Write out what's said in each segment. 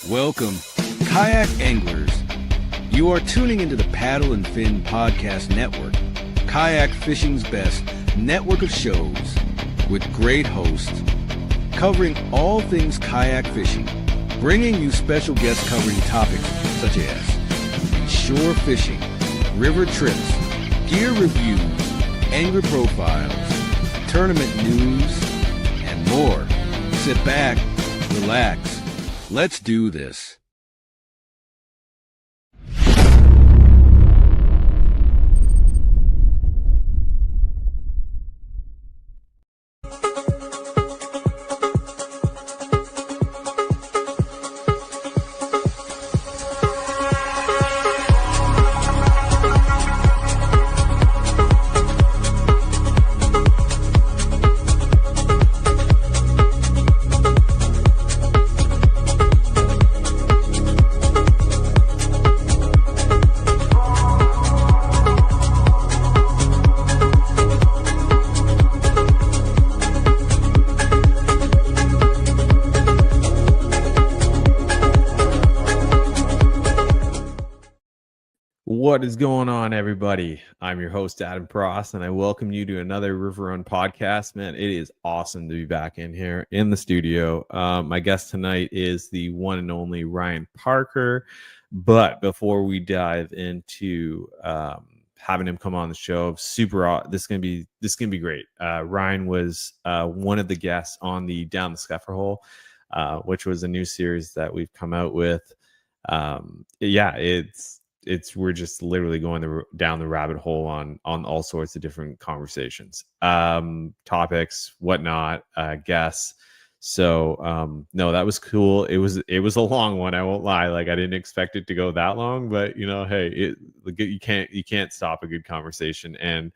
Welcome, kayak anglers. You are tuning into the Paddle and Fin Podcast Network, kayak fishing's best network of shows with great hosts covering all things kayak fishing, bringing you special guests covering topics such as shore fishing, river trips, gear reviews, angler profiles, tournament news, and more. Sit back, relax. Let's do this. What is going on, everybody? I'm your host, Adam Frasr, and I welcome you to another River Run podcast. Man, it is awesome to be back in here in the studio. My guest tonight is the one and only Ryan Parker. But before we dive into having him come on the show, this is gonna be great. Ryan was one of the guests on the Down the Scuffer Hole, which was a new series that we've come out with. We're just literally going down the rabbit hole on all sorts of different conversations, topics, whatnot, guests. So no, that was cool. It was a long one. I won't lie. Like, I didn't expect it to go that long, but hey, you can't stop a good conversation. And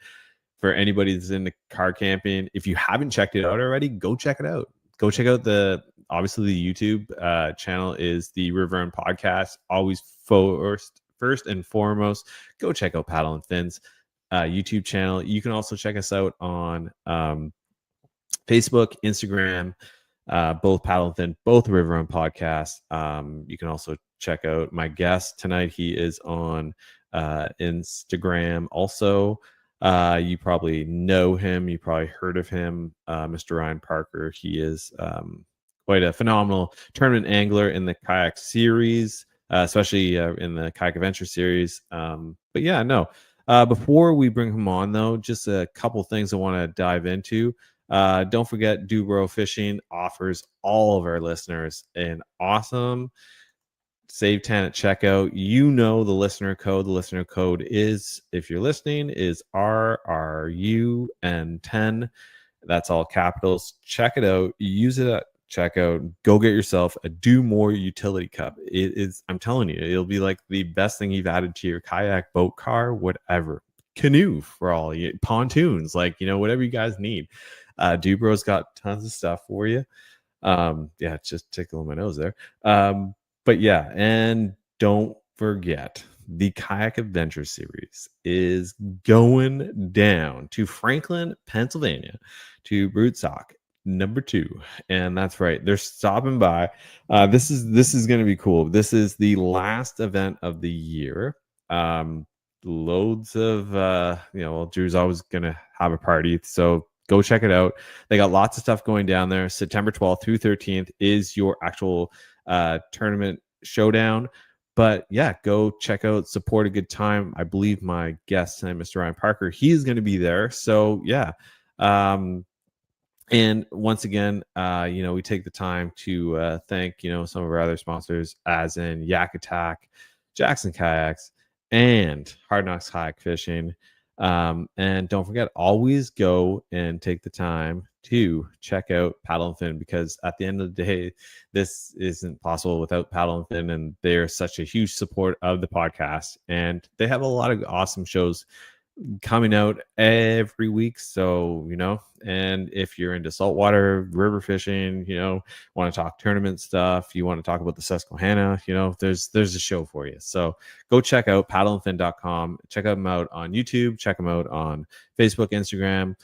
for anybody that's into car camping, if you haven't checked it out already, go check it out. Go check out obviously the YouTube channel is the River Run Podcast. Always First and foremost, go check out Paddle and Fin's YouTube channel. You can also check us out on Facebook, Instagram, both Paddle and Fin, both River Run Podcast. You can also check out my guest tonight. He is on Instagram also. You probably know him. You probably heard of him, Mr. Ryan Parker. He is quite a phenomenal tournament angler in the Kayak series. Especially in the Kayak Adventure Series. Before we bring him on, though, just a couple things I want to dive into. Don't forget, Dubro Fishing offers all of our listeners an awesome save 10 at checkout. You know the listener code. The listener code is, if you're listening, is RRUN10. That's all capitals. Check it out. Use it at checkout. Go get yourself a Do More utility cup. It is, I'm telling you, it'll be like the best thing you've added to your kayak, boat, car, whatever, canoe for all you, pontoons, whatever you guys need. Dubro's got tons of stuff for you. It's just tickling my nose there. And don't forget, the Kayak Adventure Series is going down to Franklin, Pennsylvania, to Broodstock number 2, and that's right, they're stopping by. This is going to be cool. This is the last event of the year. Loads of Drew's always going to have a party, so go check it out. They got lots of stuff going down there. September 12th through 13th is your actual tournament showdown. But yeah, go check out, support a good time. I believe my guest tonight, Mr. Ryan Parker, he's going to be there. So yeah. And once again, we take the time to thank, some of our other sponsors, as in Yak Attack, Jackson Kayaks, and Hard Knocks Kayak Fishing. And don't forget, always go and take the time to check out Paddle and Fin, because at the end of the day, this isn't possible without Paddle and Fin, and they're such a huge support of the podcast. And they have a lot of awesome shows coming out every week. So, and if you're into saltwater river fishing, want to talk tournament stuff, you want to talk about the Susquehanna, there's a show for you. So go check out paddleandfin.com. Check them out on YouTube. Check them out on Facebook, Instagram.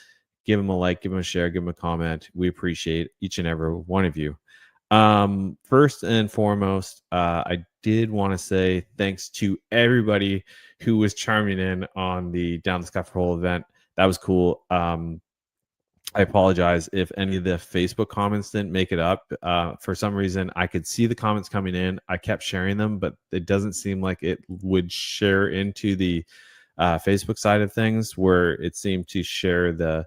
Give them a like, give them a share, give them a comment. We appreciate each and every one of you. First and foremost, I did want to say thanks to everybody who was chiming in on the Down the Scupper Hole event. That was cool. I apologize if any of the Facebook comments didn't make it up. For some reason, I could see the comments coming in. I kept sharing them, but it doesn't seem like it would share into the Facebook side of things, where it seemed to share the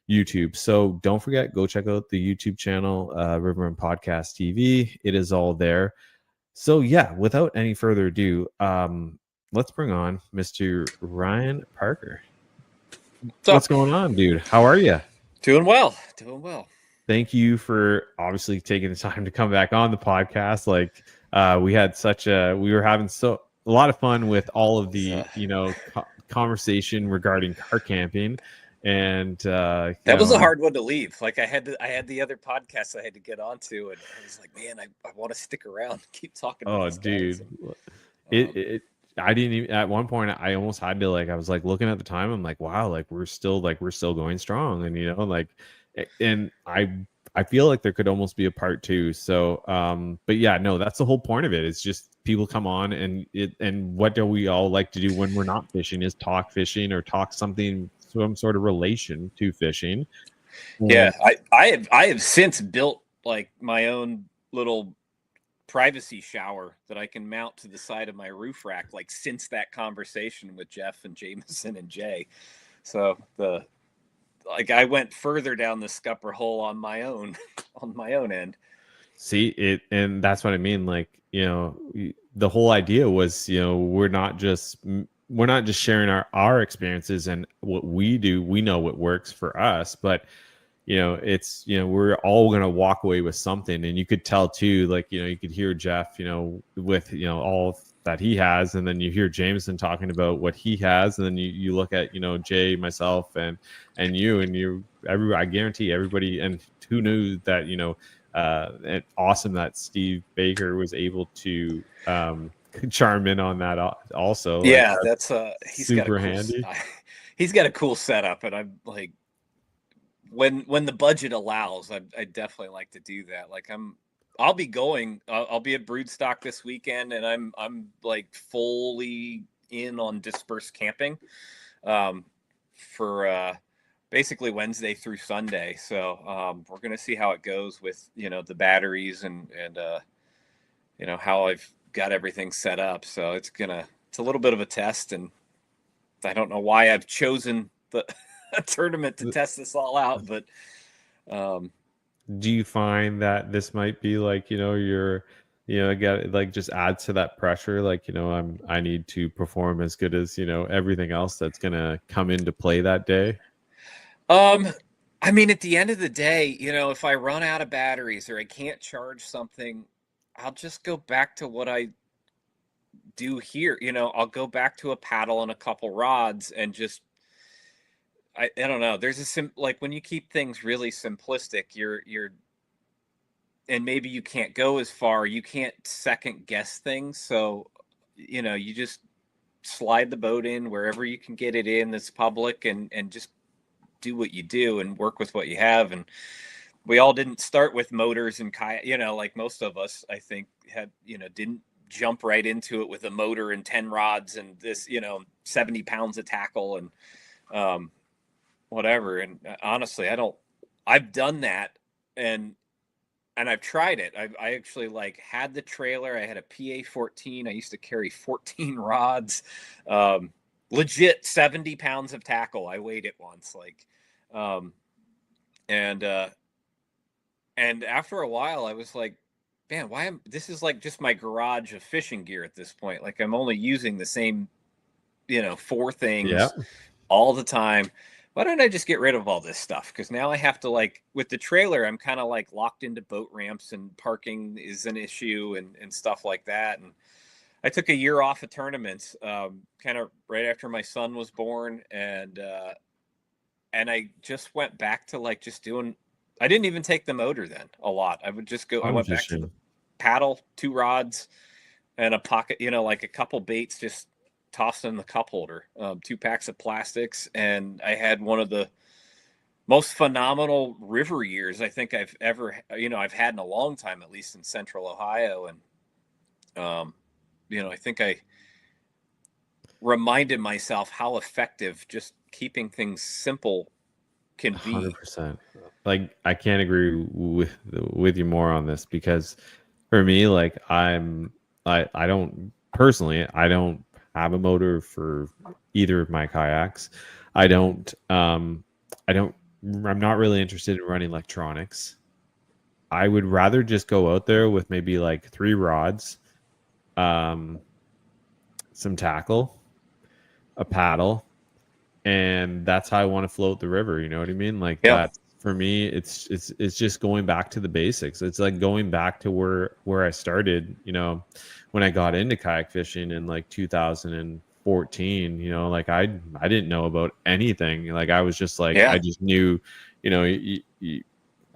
YouTube. So don't forget, go check out the YouTube channel, Riverman Podcast TV. It is all there. So yeah, without any further ado, let's bring on Mr. Ryan Parker. What's going on, dude? How are you? Doing well. Thank you for obviously taking the time to come back on the podcast. Like, we were having a lot of fun with all of the, conversation regarding car camping. And that was a hard one to leave. Like I had the other podcasts I had to get onto, and I was like, man, I want to stick around, keep talking. Oh, dude, I didn't even, at one point I almost had to, like, I was like looking at the time, I'm like, wow, like we're still going strong, and and I feel like there could almost be a part 2. So but yeah, no, that's the whole point of it. It's just people come on, and what do we all like to do when we're not fishing is talk fishing or talk some sort of relation to fishing. Yeah, I have since built like my own little privacy shower that I can mount to the side of my roof rack, like since that conversation with Jeff and Jameson and Jay. So I went further down the scupper hole on my own end. See it, and that's what I mean. Like, the whole idea was, we're not just sharing our experiences and what we do. We know what works for us, but it's, we're all going to walk away with something. And you could tell too, like, you could hear Jeff, with, all that he has. And then you hear Jameson talking about what he has. And then you look at, Jay, myself, and you, I guarantee everybody, and who knew that, and awesome that Steve Baker was able to, charm in on that also. Yeah, like, that's he's super handy. He's got a cool setup, and I'm like, when the budget allows, I definitely like to do that. Like I'll be at Broodstock this weekend, and I'm like fully in on dispersed camping for basically Wednesday through Sunday. So we're gonna see how it goes with the batteries and how I've got everything set up. So it's a little bit of a test, and I don't know why I've chosen a tournament to test this all out, but do you find that this might be like, again, like, just adds to that pressure, like, I need to perform as good as everything else that's gonna come into play that day? I mean, at the end of the day, if I run out of batteries or I can't charge something, I'll just go back to what I do here. I'll go back to a paddle and a couple rods, and just I don't know. There's like, when you keep things really simplistic, you're and maybe you can't go as far, you can't second guess things. So, you just slide the boat in wherever you can get it in that's public, and just do what you do and work with what you have. And we all didn't start with motors and kayak, like most of us, I think, had, didn't jump right into it with a motor and 10 rods and this, 70 pounds of tackle and whatever. And honestly, I've done that, and I've tried it. I actually had the trailer. I had a PA-14. I used to carry 14 rods, legit 70 pounds of tackle. I weighed it once, and after a while I was like, man, this is like just my garage of fishing gear at this point. Like, I'm only using the same, 4 things all the time. Why don't I just get rid of all this stuff? Because now I have to, with the trailer, I'm kind of locked into boat ramps, and parking is an issue and stuff like that. And I took a year off of tournaments, kind of right after my son was born, and I just went back to like just doing. I didn't even take the motor then a lot. I would just go. I I'm went just back to the paddle, 2 rods, and a pocket. Like a couple baits, just tossed in the cup holder. 2 packs of plastics, and I had one of the most phenomenal river years I think I've ever. I've had in a long time, at least in Central Ohio, and I think I reminded myself how effective just keeping things simple can be. 100%. Like, I can't agree with you more on this, because for me, like, I don't personally, I don't have a motor for either of my kayaks. I'm not really interested in running electronics. I would rather just go out there with maybe like 3 rods, some tackle, a paddle, and that's how I want to float the river. You know what I mean? Like, Yeah. that for me, it's just going back to the basics. It's like going back to where I started, when I got into kayak fishing in like 2014. Like, I didn't know about anything. Like, I was just like, Yeah. I just knew,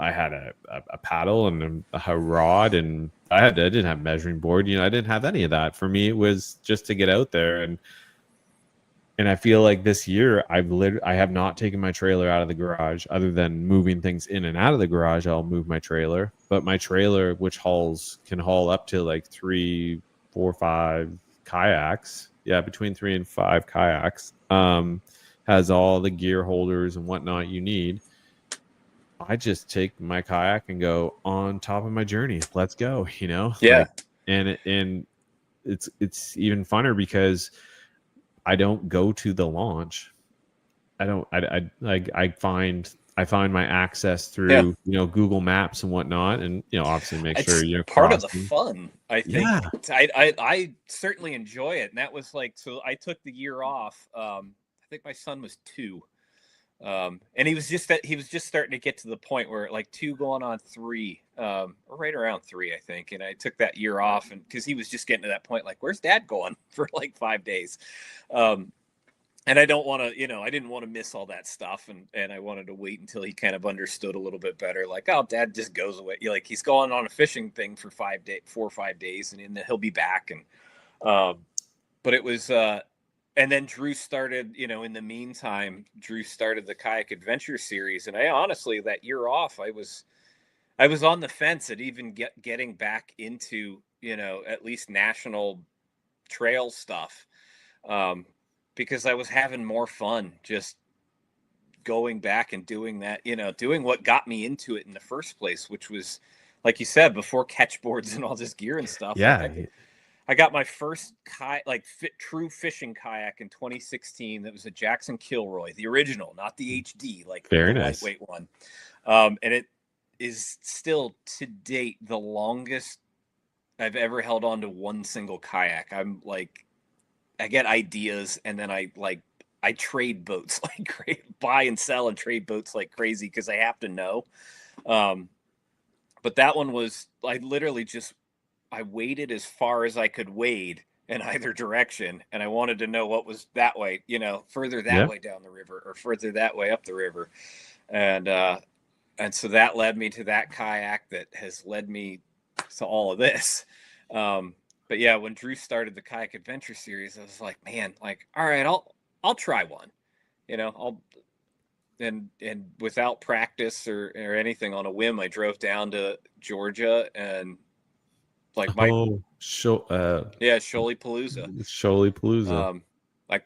I had a paddle and a rod, and I didn't have measuring board. I didn't have any of that. For me, it was just to get out there. And I feel like this year I have not taken my trailer out of the garage, other than moving things in and out of the garage. I'll move my trailer, but my trailer, which can haul up to like 3, 4, 5 kayaks. Yeah, between 3 and 5 kayaks. Has all the gear holders and whatnot you need. I just take my kayak and go on top of my journey. Let's go. Yeah. And it's even funner because I don't go to the launch. I find my access through, Google Maps and whatnot. And, obviously make sure you're part of the crossing. fun, I think. Yeah. I certainly enjoy it. And that was like, so I took the year off. I think my son was 2. And he was just starting to get to the point where like 2 going on 3, or right around 3, I think. And I took that year off, and because he was just getting to that point, like, where's dad going for like 5 days? And I don't want to, I didn't want to miss all that stuff. And I wanted to wait until he kind of understood a little bit better. Like, oh, dad just goes away. Like, he's going on a fishing thing for 4 or 5 days, and then he'll be back. And, but it was, and then Drew started, in the meantime, Drew started the Kayak Adventure Series. And I honestly, that year off, I was on the fence at even getting back into, at least national trail stuff. Because I was having more fun just going back and doing that, doing what got me into it in the first place, which was, like you said, before catchboards and all this gear and stuff. Yeah. Like, I got my first true fishing kayak in 2016. That was a Jackson Kilroy, the original, not the HD, like Very the nice. lightweight one. And it is still to date the longest I've ever held on to one single kayak. I'm like, I get ideas, and then I trade boats, like buy and sell and trade boats like crazy, because I have to know. But that one was, I literally I waded as far as I could wade in either direction, and I wanted to know what was that way, further that way down the river or further that way up the river. And so that led me to that kayak that has led me to all of this. But yeah, when Drew started the Kayak Adventure Series, I was like, man, like, all right, I'll try one, and without practice or anything, on a whim, I drove down to Georgia, and like Shoalipalooza. I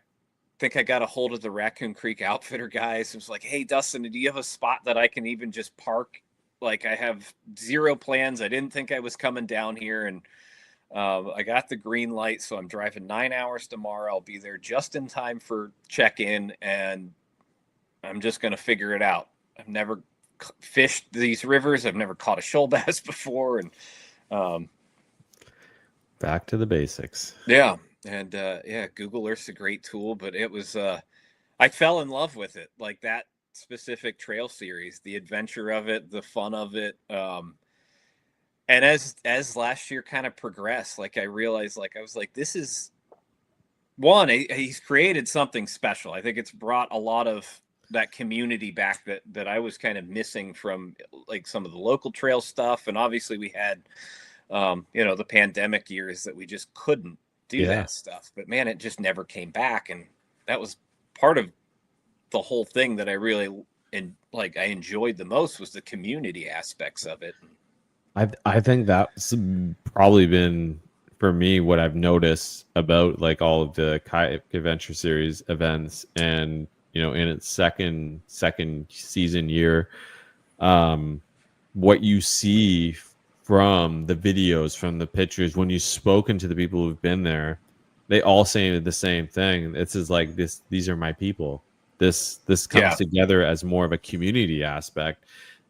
think I got a hold of the Raccoon Creek Outfitter guys. It was like, hey, Dustin, do you have a spot that I can even just park? Like, I have 0 plans. I didn't think I was coming down here, and I got the green light, so I'm driving 9 hours tomorrow. I'll be there just in time for check-in, and I'm just going to figure it out. I've never fished these rivers. I've never caught a shoal bass before, and back to the basics. Yeah, and Google Earth's a great tool, but it was I fell in love with it, like that specific trail series, the adventure of it, the fun of it. And as last year kind of progressed, like I realized, like I was like, this is one, he's created something special. I think it's brought a lot of that community back that I was kind of missing from like some of the local trail stuff. And obviously we had, the pandemic years that we just couldn't do Yeah. that stuff. But man, it just never came back. And that was part of the whole thing that I really I enjoyed the most was the community aspects of it. I think that's probably been for me what I've noticed about like all of the Kayak Adventure Series events, and in its second season year, what you see from the videos, from the pictures, when you've spoken to the people who've been there, they all say the same thing. It's just like these are my people. This comes together as more of a community aspect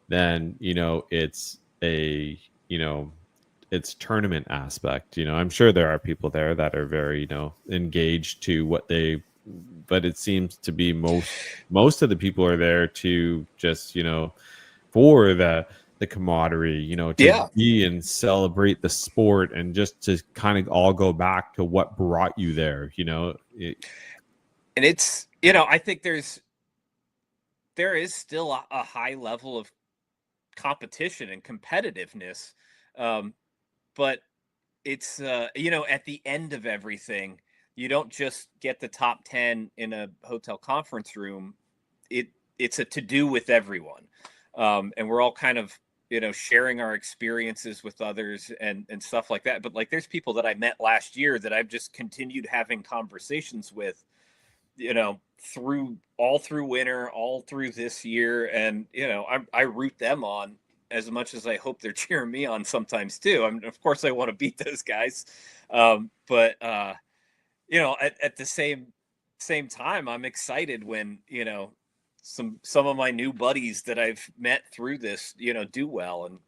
than it's a it's tournament aspect. I'm sure there are people there that are very engaged to what they, but it seems to be most of the people are there to just for the camaraderie, to be and celebrate the sport, and just to kind of all go back to what brought you there. And it's I think there is still a high level of competition and competitiveness, but it's at the end of everything, you don't just get the top 10 in a hotel conference room. It's a to-do with everyone, and we're all kind of sharing our experiences with others and stuff like that. But like there's people that I met last year that I've just continued having conversations with through winter, all through this year. And, I root them on as much as I hope they're cheering me on sometimes too. I mean, of course I want to beat those guys. But at the same time, I'm excited when, some of my new buddies that I've met through this, do well.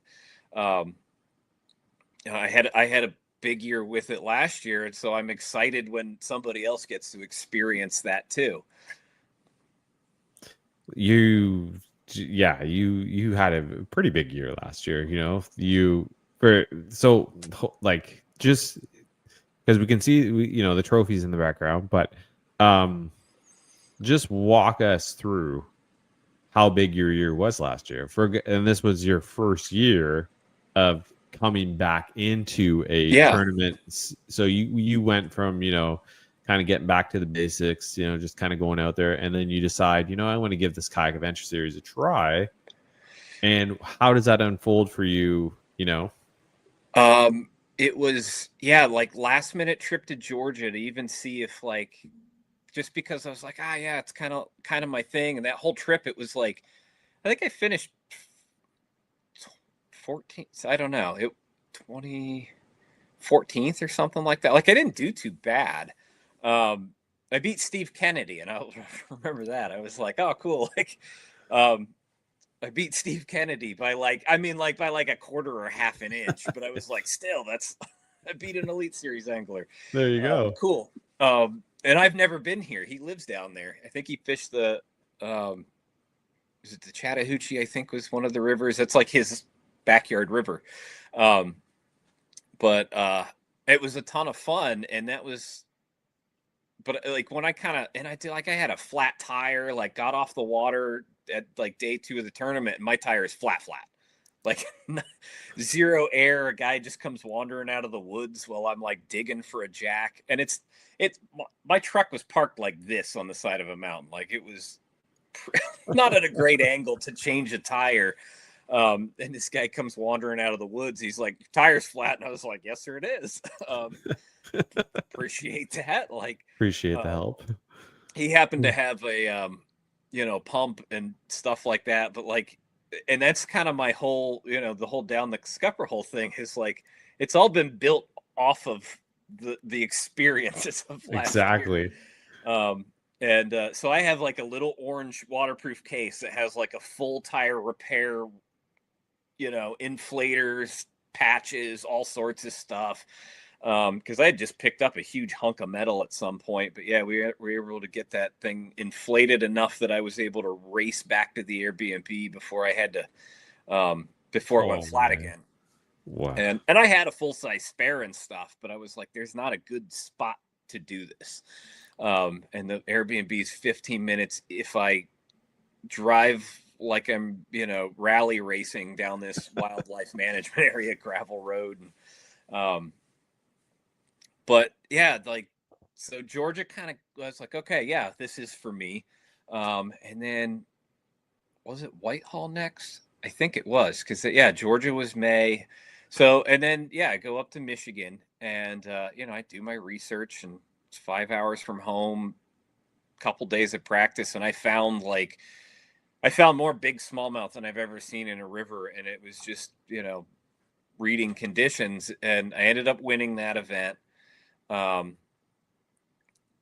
And, I had a big year with it last year, and so I'm excited when somebody else gets to experience that too. You had a pretty big year last year. Just because we can see the trophies in the background, but just walk us through how big your year was last year. And this was your first year of coming back into a tournament. So you went from kind of getting back to the basics, just kind of going out there, and then you decide I want to give this Kayak Adventure Series a try. And how does that unfold for you? It was like last minute trip to Georgia to even see if just because I was like, it's kind of my thing. And that whole trip, it was like, I think I finished 14th. I don't know, 14th or something like that. Like I didn't do too bad. I beat Steve Kennedy, and I'll remember that. I was like, oh, cool. Like, I beat Steve Kennedy by by a quarter or half an inch, but I was like, still, I beat an Elite Series angler. There you go. Cool. And I've never been here. He lives down there. I think he fished the, is it the Chattahoochee? I think was one of the rivers. That's like his backyard river. But it was a ton of fun, and that was. But like when I I had a flat tire, like got off the water at like day 2 of the tournament, and my tire is flat, like zero air. A guy just comes wandering out of the woods while I'm like digging for a jack, and it's my truck was parked like this on the side of a mountain, like it was not at a great angle to change a tire. And this guy comes wandering out of the woods. He's like, tire's flat. And I was like, yes, sir, it is. Appreciate that. Appreciate the help. He happened to have a, pump and stuff like that. But and that's kind of my whole, the whole down the scupper hole thing is like, it's all been built off of the experiences of last year. And so I have like a little orange waterproof case that has like a full tire repair, inflators, patches, all sorts of stuff. Because I had just picked up a huge hunk of metal at some point. But yeah, we were able to get that thing inflated enough that I was able to race back to the Airbnb before I had to, before it went flat again. Wow. And I had a full-size spare and stuff, but I was like, there's not a good spot to do this. And the Airbnb is 15 minutes if I drive like I'm, rally racing down this wildlife management area, gravel road. And, but yeah, like, so Georgia kind of was like, okay, yeah, this is for me. And then was it Whitehall next? I think it was, because yeah, Georgia was May. So, and then yeah, I go up to Michigan, and I do my research, and it's 5 hours from home, couple days of practice, and I found more big smallmouth than I've ever seen in a river, and it was just reading conditions, and I ended up winning that event.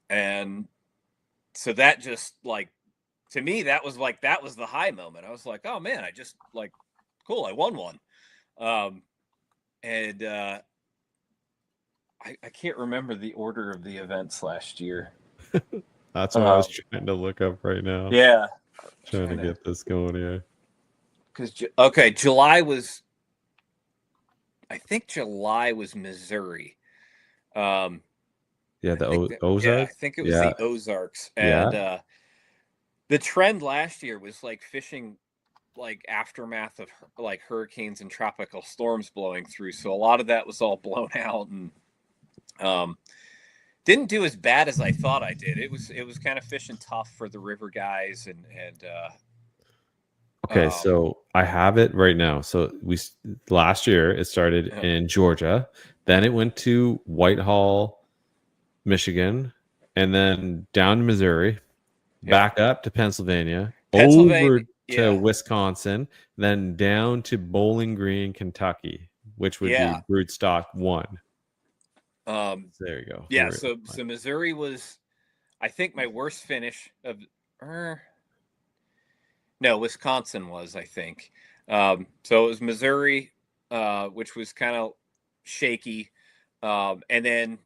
And so that just like, to me, that was the high moment. I was like, oh man, I just like, cool, I won one. And I can't remember the order of the events last year. That's what I was trying to look up right now. Yeah. Trying to get this going here. Because, I think July was Missouri. Yeah, the Ozarks? Yeah, I think it was the Ozarks. And Yeah. The trend last year was like fishing like aftermath of like hurricanes and tropical storms blowing through. So a lot of that was all blown out, and didn't do as bad as I thought I did. It was kind of fishing tough for the river guys, and okay, so I have it right now. So last year it started in Georgia, then it went to Whitehall, Michigan, and then down to Missouri, back up to Pennsylvania, over to Wisconsin, then down to Bowling Green, Kentucky, which would be Broodstock 1. There you go. Yeah, so Missouri was, I think, my worst finish of. No, Wisconsin was, I think. So it was Missouri, which was kind of shaky, and then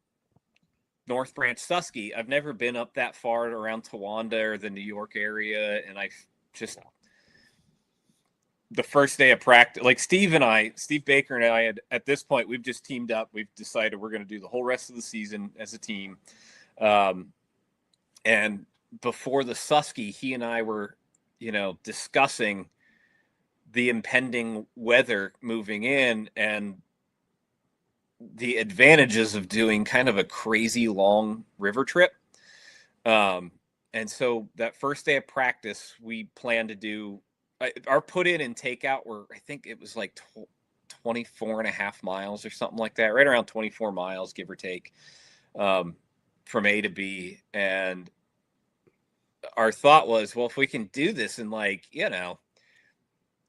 North Branch, Susky. I've never been up that far around Towanda or the New York area, and I just, the first day of practice, like Steve Baker and I had, at this point, we've just teamed up. We've decided we're going to do the whole rest of the season as a team. And before the Susky, he and I were, discussing the impending weather moving in and the advantages of doing kind of a crazy long river trip. And so that first day of practice, we planned to do our put in and takeout were, I think it was like 24 and a half miles or something like that, right around 24 miles, give or take, from A to B. And our thought was, well, if we can do this in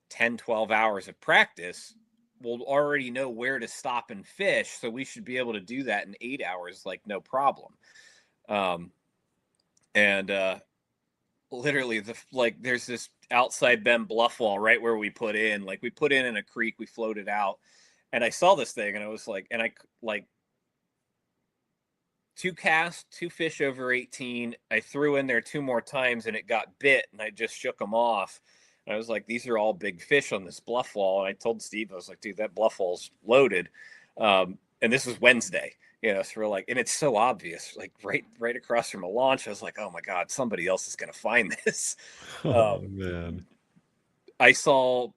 10, 12 hours of practice, we'll already know where to stop and fish. So we should be able to do that in 8 hours, like no problem. Literally there's this outside bend bluff wall right where we put in, in a creek, we floated out, and I saw this thing, and I was like, and I like 2 casts, 2 fish over 18. I threw in there 2 more times, and it got bit, and I just shook them off. And I was like, these are all big fish on this bluff wall. And I told Steve, I was like, dude, that bluff wall's loaded. And this was Wednesday, so we're like, and it's so obvious, like right across from a launch. I was like, oh my God, somebody else is going to find this. Oh man. I saw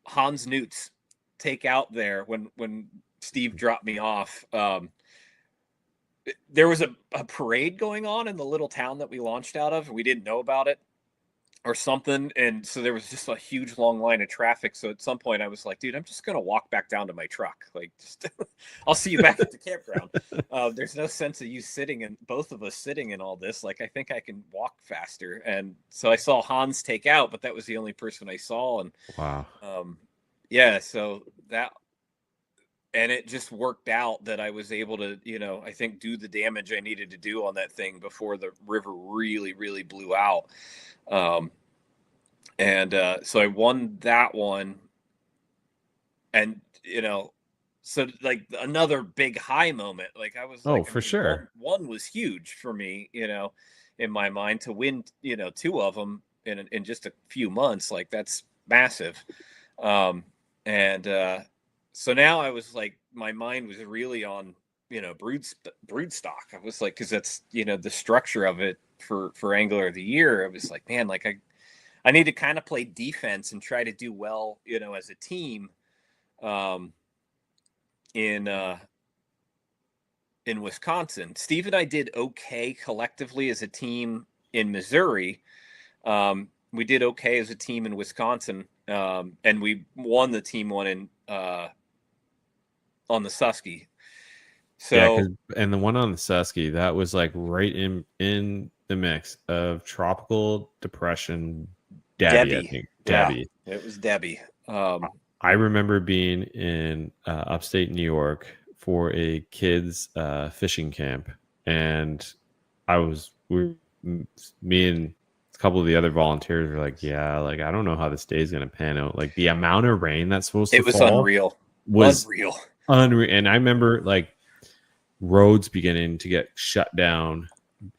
Hans Newts take out there when Steve dropped me off. There was a parade going on in the little town that we launched out of, and we didn't know about it or something. And so there was just a huge long line of traffic. So at some point I was like, dude, I'm just going to walk back down to my truck. Like, I'll see you back at the campground. There's no sense of you both of us sitting in all this. Like, I think I can walk faster. And so I saw Hans take out, but that was the only person I saw. And wow. So that, and it just worked out that I was able to, I think do the damage I needed to do on that thing before the river really, really blew out. So I won that one, and so like another big high moment. Like I was like, for sure, one was huge for me, in my mind, to win, 2 of them in just a few months. Like that's massive. so now I was like, my mind was really on, Broodstock. I was like, because that's, the structure of it for Angler of the Year. I was like, man, like I need to kind of play defense and try to do well, as a team, in Wisconsin. Steve and I did okay collectively as a team in Missouri. We did okay as a team in Wisconsin, and we won the team one in on the Susky. So and the one on the Susky, that was like right in the mix of tropical depression. Debbie. I think Debbie. Yeah, it was Debbie. I remember being in upstate New York for a kids fishing camp, and me and a couple of the other volunteers were like, yeah, like I don't know how this day is gonna pan out. Like the amount of rain that's supposed to fall unreal. Was unreal. And I remember like roads beginning to get shut down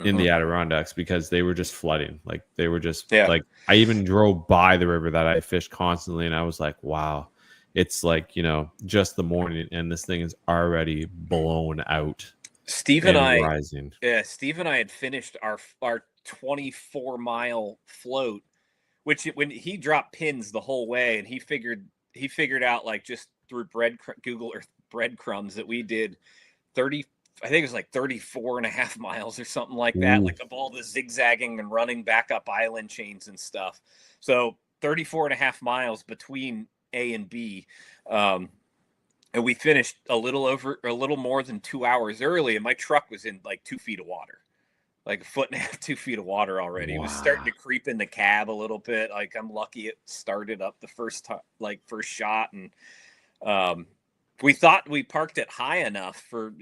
in the Adirondacks because they were just flooding. Like they were just like, I even drove by the river that I fished constantly, and I was like, wow, it's like, just the morning and this thing is already blown out. Steve and I had finished our 24-mile float, which when he dropped pins the whole way, and he figured out, like, just through Google Earth breadcrumbs, that we did 30, I think it was like 34.5 miles or something like that. Ooh. Like of all the zigzagging and running back up island chains and stuff. So 34.5 miles between A and B. And we finished a little more than 2 hours early, and my truck was in like 2 feet of water, like 1.5 feet, 2 feet of water already. Wow. It was starting to creep in the cab a little bit. Like I'm lucky it started up the first shot. And we thought we parked it high enough for,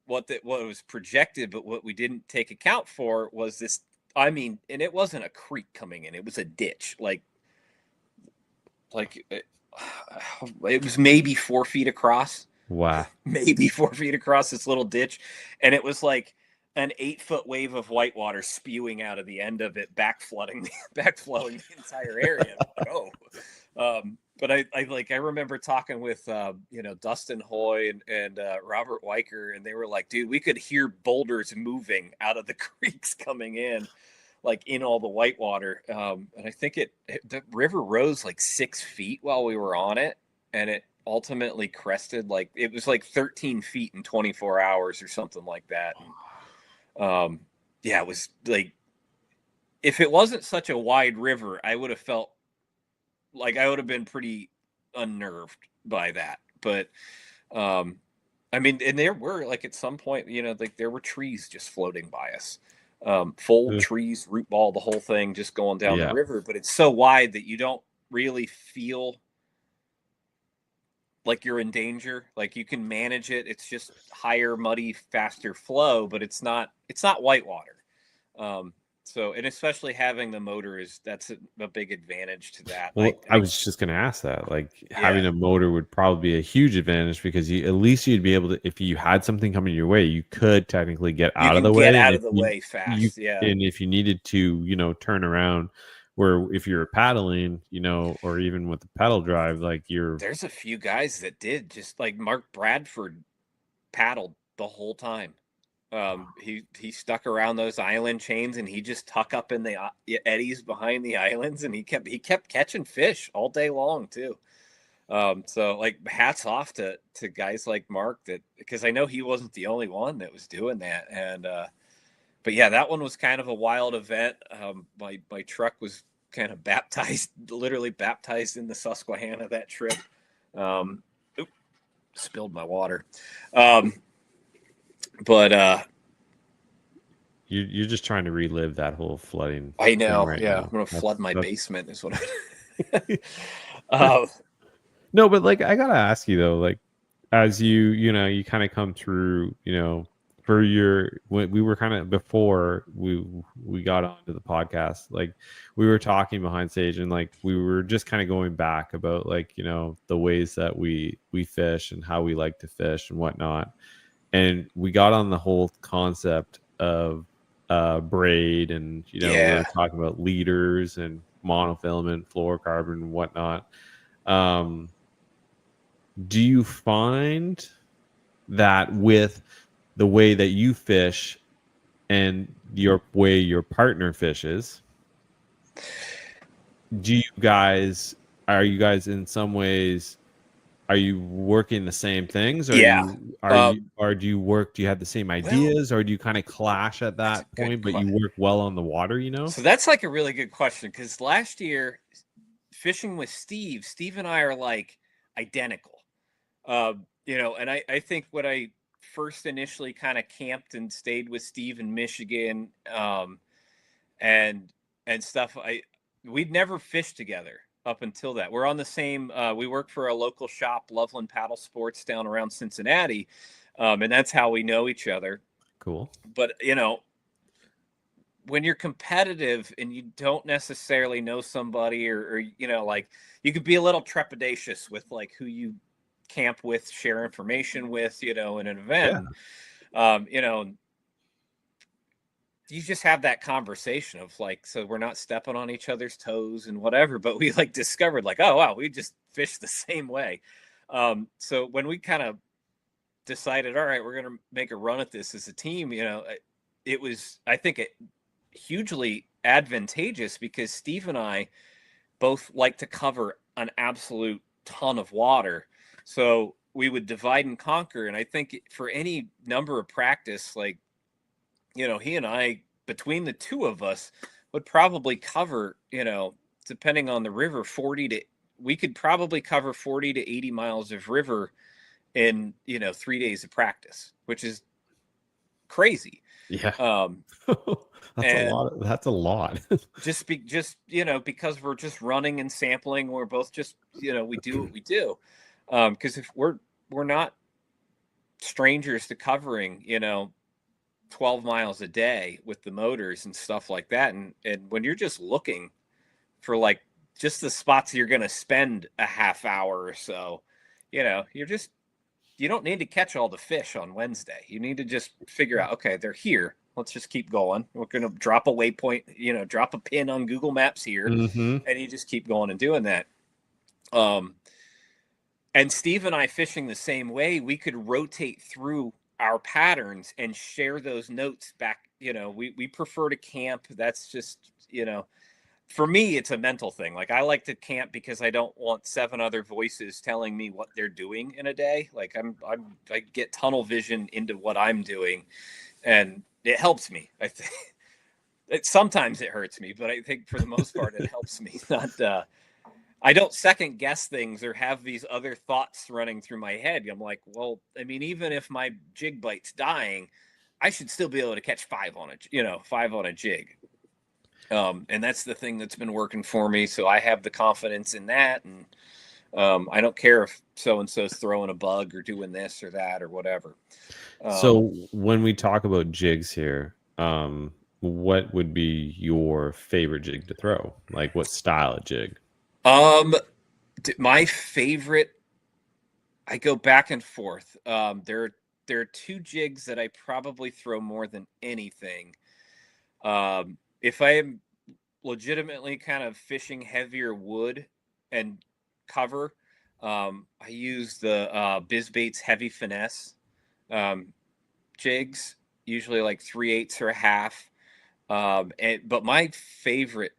what was projected, but what we didn't take account for was this. I mean, and it wasn't a creek coming in; it was a ditch. Like it was maybe 4 feet across. Wow, maybe 4 feet across this little ditch, and it was like an 8-foot wave of whitewater spewing out of the end of it, backflowing the entire area. But I remember talking with Dustin Hoy and Robert Weicker, and they were like, dude, we could hear boulders moving out of the creeks coming in, like in all the whitewater. And I think the river rose like 6 feet while we were on it, and it ultimately crested it was like 13 feet in 24 hours or something like that. It was like, if it wasn't such a wide river, I would have felt like I would have been pretty unnerved by that. But I mean, and there were, like, at some point, like there were trees just floating by us, full trees, root ball, the whole thing just going down the river. But it's so wide that you don't really feel like you're in danger. Like you can manage it. It's just higher, muddy, faster flow, but it's not whitewater. So, and especially having the motor that's a big advantage to that. Well, I was just going to ask that. Like having a motor would probably be a huge advantage, because at least you'd be able to, if you had something coming your way, you could technically get out of the way. Get out of the way fast. And if you needed to, turn around, where if you're paddling, or even with the pedal drive, there's a few guys that did, just like Mark Bradford paddled the whole time. He stuck around those island chains, and he just tuck up in the eddies behind the islands, and he kept catching fish all day long too. So like hats off to guys like Mark, because I know he wasn't the only one that was doing that. And but yeah, that one was kind of a wild event. My truck was kind of literally baptized in the Susquehanna that trip. Spilled my water. But you're just trying to relive that whole flooding. I know. Right now. I'm gonna flood my basement. Is what. No, but like I gotta ask you though, like as you kind of come through, for we were kind of, before we got onto the podcast, like we were talking behind stage, and like we were just kind of going back about like the ways that we fish and how we like to fish and whatnot. And we got on the whole concept of braid, and we were talking about leaders and monofilament, fluorocarbon, and whatnot. do you find that with the way that you fish and your way your partner fishes, are you guys in some ways, are you working the same things? Yeah. Do you have the same Well, ideas, or do you kind of clash at that's a that good point, but you question. work well on the water, you know? So that's like a really good question, because last year fishing with Steve and I are like identical. And I think when I first initially kind of camped and stayed with Steve in Michigan, and stuff, we'd never fished together up until that. We're on the same. We work for a local shop, Loveland Paddle Sports, down around Cincinnati, and that's how we know each other. Cool. But when you're competitive and you don't necessarily know somebody, or like, you could be a little trepidatious with like who you camp with, share information with, in an event. Yeah. You just have that conversation of like, so we're not stepping on each other's toes and whatever, but we like discovered like, oh wow, we just fish the same way. So when we kind of decided, all right, we're going to make a run at this as a team, it was, I think, hugely advantageous, because Steve and I both like to cover an absolute ton of water. So we would divide and conquer. And I think for any number of practice, like, he and I, between the two of us, would probably cover, depending on the river, we could probably cover 40 to 80 miles of river in, 3 days of practice, which is crazy. Yeah. That's And a lot. That's a lot. just because we're just running and sampling, we're both just, we do what we do. Because if we're not strangers to covering, 12 miles a day with the motors and stuff like that. And when you're just looking for like just the spots you're going to spend a half hour or so, you don't need to catch all the fish on Wednesday. You need to just figure out, okay, they're here. Let's just keep going. We're going to drop a waypoint, drop a pin on Google Maps here. Mm-hmm. And you just keep going and doing that. And Steve and I fishing the same way, we could rotate through our patterns and share those notes back. We prefer to camp. That's just, for me, it's a mental thing. Like, I like to camp because I don't want 7 other voices telling me what they're doing in a day. Like, I get tunnel vision into what I'm doing, and it helps me. I think sometimes it hurts me, but I think for the most part, it helps me. I don't second guess things or have these other thoughts running through my head. I'm like, well, I mean, even if my jig bite's dying, I should still be able to catch 5 on a jig. And that's the thing that's been working for me. So I have the confidence in that. And I don't care if so-and-so's throwing a bug or doing this or that or whatever. So when we talk about jigs here, what would be your favorite jig to throw? Like, what style of jig? My favorite, I go back and forth. There are 2 jigs that I probably throw more than anything. If I am legitimately kind of fishing heavier wood and cover, I use the BizBait's Heavy Finesse jigs, usually like 3/8 or a half. But my favorite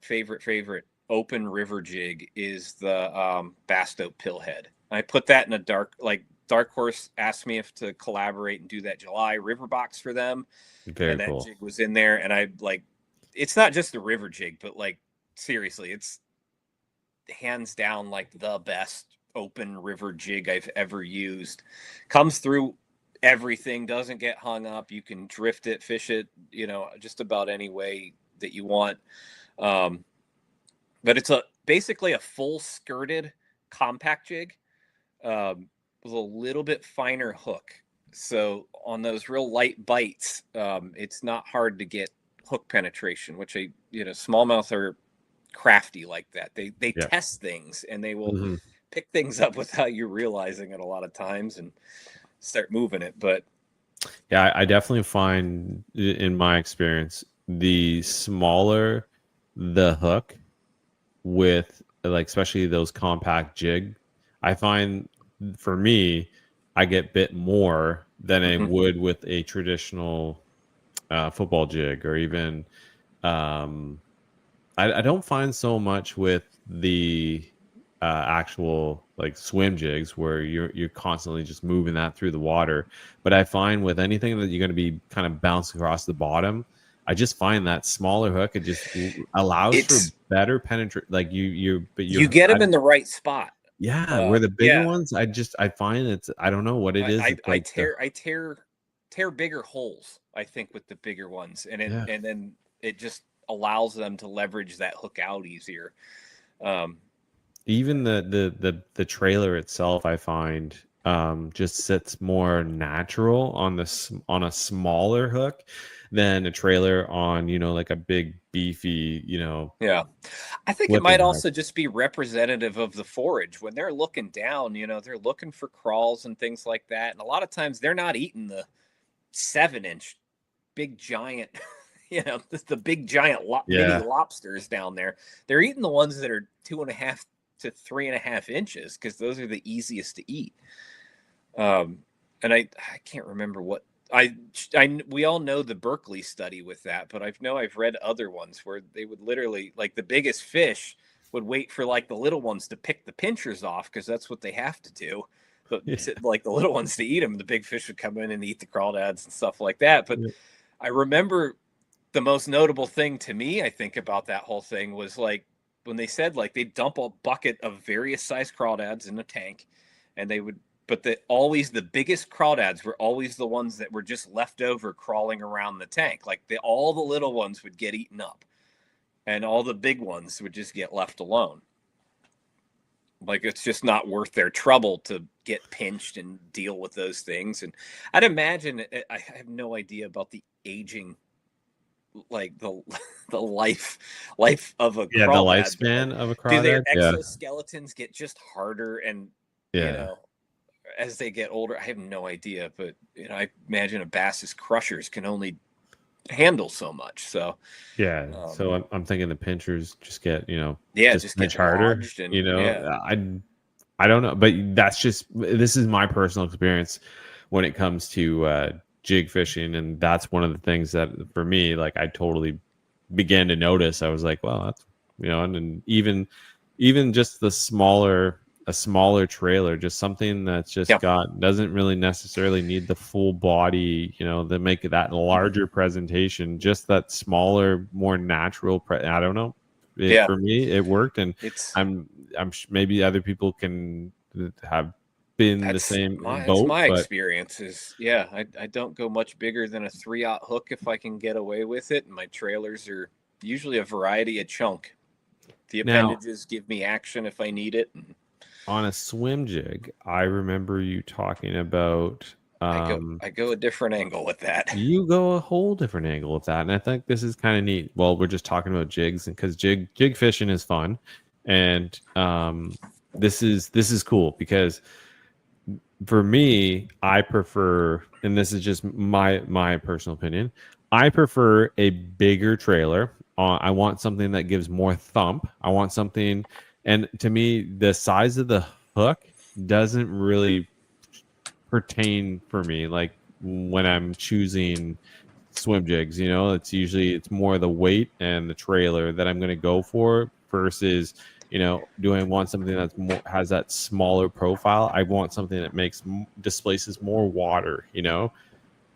open river jig is the Basto Pillhead. I put that in a Dark Horse asked me if to collaborate and do that July river box for them. Very and that cool. jig was in there, and I like, it's not just the river jig, but like, seriously, it's hands down like the best open river jig I've ever used. Comes through everything, doesn't get hung up. You can drift it, fish it, just about any way that you want. But it's basically a full skirted compact jig with a little bit finer hook. So on those real light bites, it's not hard to get hook penetration, which smallmouth are crafty like that. They test things, and they will pick things up without you realizing it a lot of times and start moving it. But yeah, I definitely find, in my experience, the smaller the hook with, like, especially those compact jig, I find for me, I get bit more than I Mhm. would with a traditional football jig, or even I don't find so much with the actual like swim jigs where you're constantly just moving that through the water. But I find with anything that you're going to be kind of bouncing across the bottom, I just find that smaller hook, it just allows for It's better penetrate. Like but you you're get them in the right spot. yeah, where the bigger Yeah, ones, I find it's, I don't know what it is. It's I like the tear bigger holes, I think, with the bigger ones, yeah. and then it just allows them to leverage that hook out easier. Um, Even the trailer itself, I find just sits more natural on on a smaller hook than a trailer on, like a big beefy, yeah, I think it might flipping hook. also just be representative of the forage. When they're looking down, they're looking for crawls and things like that, and a lot of times they're not eating the 7-inch big giant, the big giant mini Yeah. lobsters down there. They're eating the ones that are 2.5 to 3.5 inches because those are the easiest to eat. And I can't remember what we all know the Berkeley study with that, but I've read other ones where they would literally, like, the biggest fish would wait for like the little ones to pick the pinchers off because that's what they have to do. But Yeah. like the little ones to eat them, the big fish would come in and eat the crawdads and stuff like that. But I remember the most notable thing to me, I think, about that whole thing was like when they said like they'd dump a bucket of various size crawdads in a tank, and they would, but always the biggest crawdads were always the ones that were just left over crawling around the tank. Like all the little ones would get eaten up, and all the big ones would just get left alone. Like it's just not worth their trouble to get pinched and deal with those things. And I'd imagine, I have no idea about the aging, like the life of a Yeah, the crawdad, but like, lifespan of a do their crawdad. Yeah. exoskeletons get just harder, and you Yeah. know as they get older? I have no idea, but I imagine a bass's crushers can only handle so much. So Yeah. um So I'm thinking the pinchers just get, yeah, just just get pinch harder, lodged, and yeah. I don't know, but this is my personal experience when it comes to jig fishing, and that's one of the things that for me, like, I totally began to notice. I was like, well, that's, and then even just a smaller trailer, just something that's just Yeah. doesn't really necessarily need the full body, that make that larger presentation, just that smaller, more natural. I don't know. Yeah, For me, it worked, and it's maybe other people can have been the that's same it's boat, my but experience is, yeah, I don't go much bigger than a 3/0 hook if I can get away with it, and my trailers are usually a variety of chunk. The now appendages give me action if I need it, and on a swim jig, I remember you talking about I go a different angle with that. you go a whole different angle with that, and I think this is kind of neat. Well, we're just talking about jigs, and because jig fishing is fun, and this is cool because for me, I prefer, and this is just my personal opinion, I prefer a bigger trailer. I want something that gives more thump. I want something, and to me, the size of the hook doesn't really pertain for me. Like when I'm choosing swim jigs, it's more the weight and the trailer that I'm going to go for versus, do I want something that's more, has that smaller profile? I want something that displaces more water, Yeah,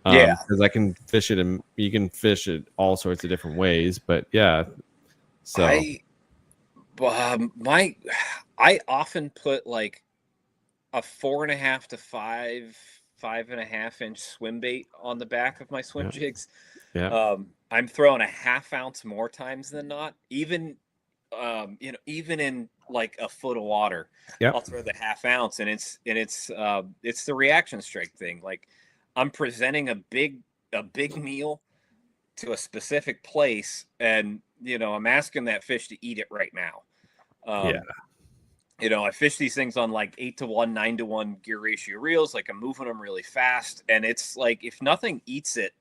because I can fish it, and you can fish it all sorts of different ways. But yeah, so I my I often put like a 4.5 to 5.5 inch swim bait on the back of my swim yeah, jigs. yeah, I'm throwing a 1/2 ounce more times than not. Even even in like a foot of water, I'll yep, throw the 1/2 ounce, and it's the reaction strike thing. Like I'm presenting a big meal to a specific place, and I'm asking that fish to eat it right now. yeah, Um, I fish these things on like 8-to-1, 9-to-1 gear ratio reels. Like I'm moving them really fast, and it's like if nothing eats it,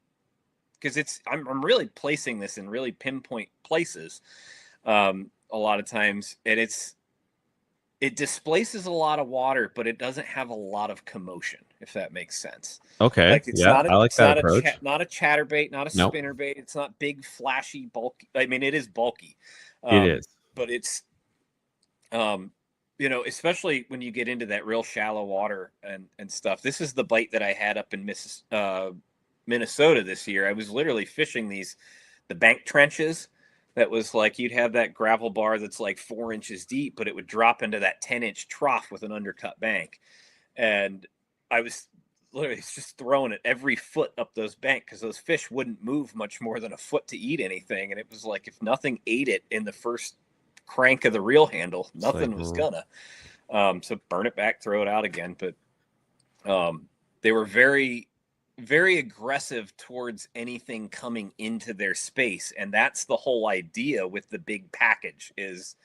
because I'm really placing this in really pinpoint places a lot of times, and it displaces a lot of water, but it doesn't have a lot of commotion, if that makes sense. Okay. Like it's Yeah, not a I like it's that not a approach. not a chatterbait, not a Nope. spinnerbait. It's not big, flashy, bulky. I mean, it is bulky, It is. but it's especially when you get into that real shallow water and stuff. This is the bite that I had up in Minnesota this year. I was literally fishing the bank trenches. That was like you'd have that gravel bar that's like 4 inches deep, but it would drop into that 10-inch trough with an undercut bank. And I was literally just throwing it every foot up those banks because those fish wouldn't move much more than a foot to eat anything. And it was like if nothing ate it in the first crank of the reel handle, It's like, nothing was gonna. So burn it back, throw it out again. But they were very, very aggressive towards anything coming into their space, and that's the whole idea with the big package is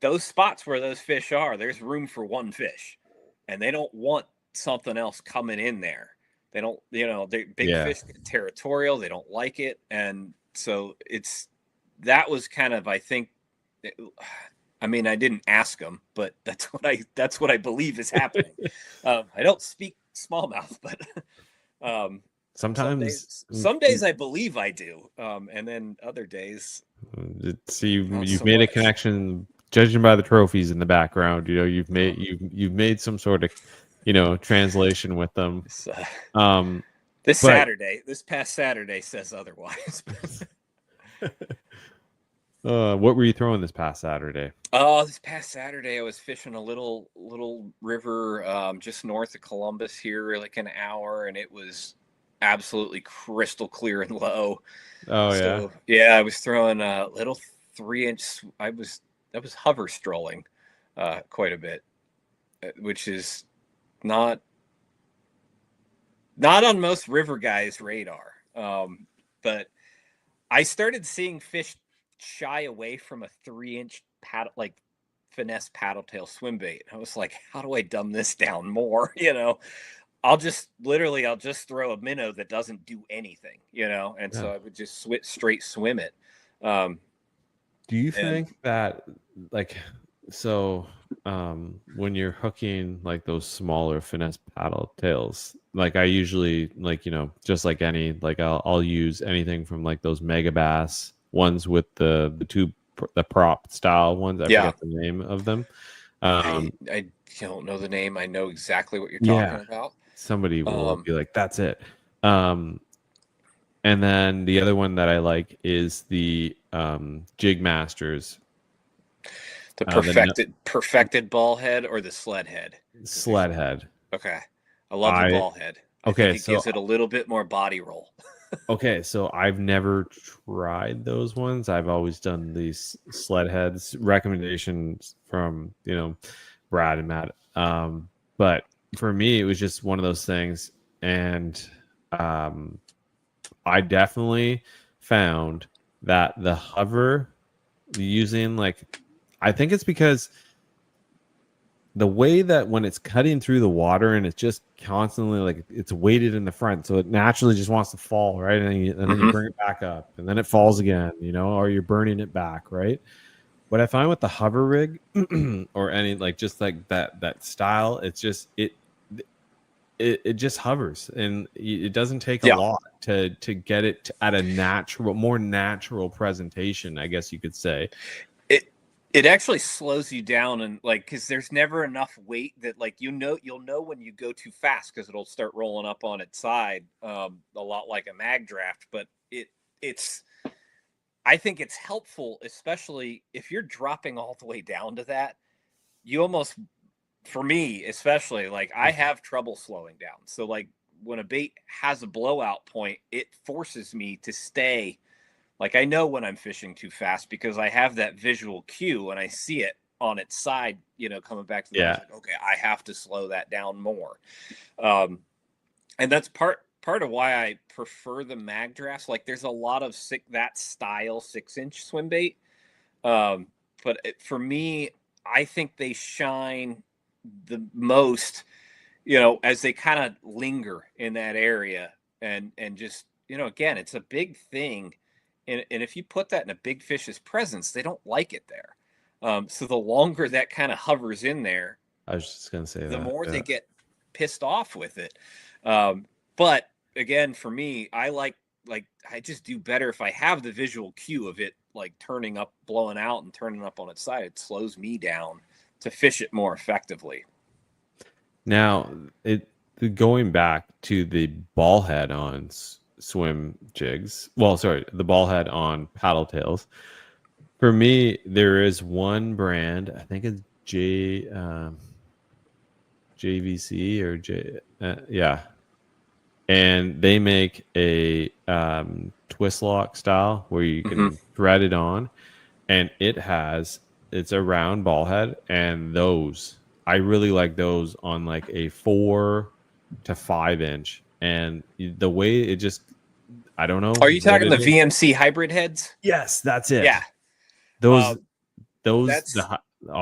those spots where those fish are, there's room for one fish, and they don't want something else coming in there. They don't, they big yeah. fish get territorial. They don't like it, and so that was kind of, I think. I mean, I didn't ask them, but that's what I believe is happening. I don't speak smallmouth, but Sometimes some days I believe I do, and then other days. see you've so made a much. connection judging by the trophies in the background. You've made some sort of translation with them. This past Saturday says otherwise. What were you throwing this past Saturday? Oh, this past Saturday I was fishing a little river just north of Columbus here, like an hour, and it was absolutely crystal clear and low. Oh So yeah, I was throwing a little 3-inch. I was hover strolling quite a bit, which is not on most river guys' radar. But I started seeing fish shy away from a 3-inch paddle, like finesse paddle tail swim bait. I was like, how do I dumb this down more? I'll just throw a minnow that doesn't do anything, and so I would just straight swim it. Do you think that when you're hooking like those smaller finesse paddle tails, like I usually just like I'll use anything from like those mega bass ones with the prop style ones. I forget the name of them. I don't know the name. I know exactly what you're talking about. Somebody will be like, that's it. And then the other one that I like is the Jig Masters. The perfected ball head or the sled head? Sled head. Okay. I love the ball head. I think it gives it a little bit more body roll. Okay, so I've never tried those ones. I've always done these sled heads. Recommendations from Brad and Matt. But for me, it was just one of those things, and I definitely found that the hover using I think it's because the way that when it's cutting through the water and it's just constantly it's weighted in the front, so it naturally just wants to fall, right? And then you bring it back up, and then it falls again, or you're burning it back, right? What I find with the hover rig or any just like that style, it's just it just hovers, and it doesn't take a lot to get it at a more natural presentation, I guess you could say. It actually slows you down, and because there's never enough weight that you'll know when you go too fast because it'll start rolling up on its side, a lot like a mag draft. But I think it's helpful, especially if you're dropping all the way down to that. You almost, for me especially, I have trouble slowing down. So when a bait has a blowout point, it forces me to stay. I know when I'm fishing too fast because I have that visual cue and I see it on its side, coming back to the okay, I have to slow that down more. And that's part of why I prefer the mag drafts. There's a lot of that style 6-inch swim bait. But for me, I think they shine the most, as they kind of linger in that area and just, again, it's a big thing. And if you put that in a big fish's presence, they don't like it there. So the longer that kind of hovers in there, I was just gonna say the that. more Yeah. they get pissed off with it. But again, for me, I I just do better if I have the visual cue of it like turning up, blowing out, and turning up on its side. It slows me down to fish it more effectively. Now, going back to the ball head on swim jigs. Well, sorry, the ball head on paddle tails. For me, there is one brand. I think it's JVC or yeah, and they make a twist lock style where you can thread it on, and it's a round ball head, and those I really like those on like a 4 to 5 inch, and the way it just I don't know. Are you what talking the it is. VMC hybrid heads? Yes, that's it. Yeah. Those That's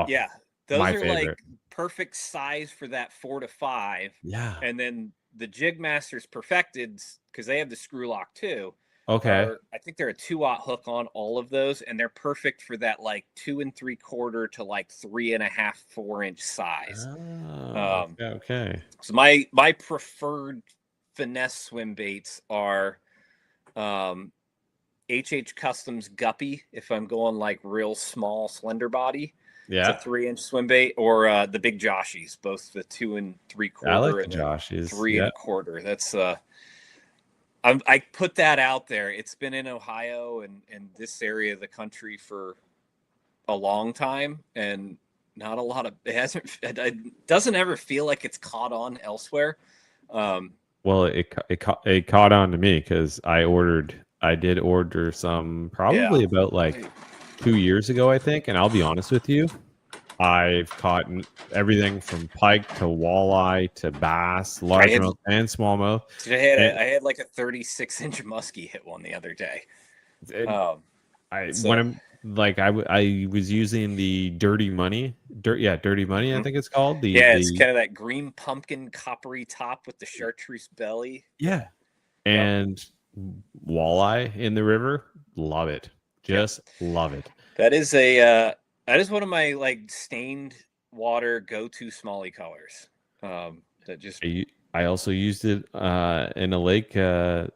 yeah. Those my are favorite. like perfect size for that 4 to 5. Yeah. And then the Jig Masters Perfected, because they have the screw lock too. Okay. I think they're a 2/0 hook on all of those, and they're perfect for that like 2 3/4 to like 3.5, 4-inch size. Oh, okay. So my preferred finesse swim baits are HH Customs Guppy if I'm going like real small, slender body. Yeah. It's a 3-inch swim bait, or the big Joshies, both the 2 3/4 I like the and Joshies. 3 1/4. That's I put that out there. It's been in Ohio and this area of the country for a long time, and not a lot of it doesn't ever feel like it's caught on elsewhere. Well, it caught on to me because I did order some probably about like 2 years ago, I think, and I'll be honest with you, I've caught everything from pike to walleye to bass, largemouth and smallmouth. I had like a 36-inch muskie hit one the other day. I was using the Dirty Money. Dirty Money, I think it's called. It's kind of that green pumpkin coppery top with the chartreuse belly. Yeah. And walleye in the river, love it. Just love it. That is one of my like stained water go-to smallie colors. I also used it in a lake,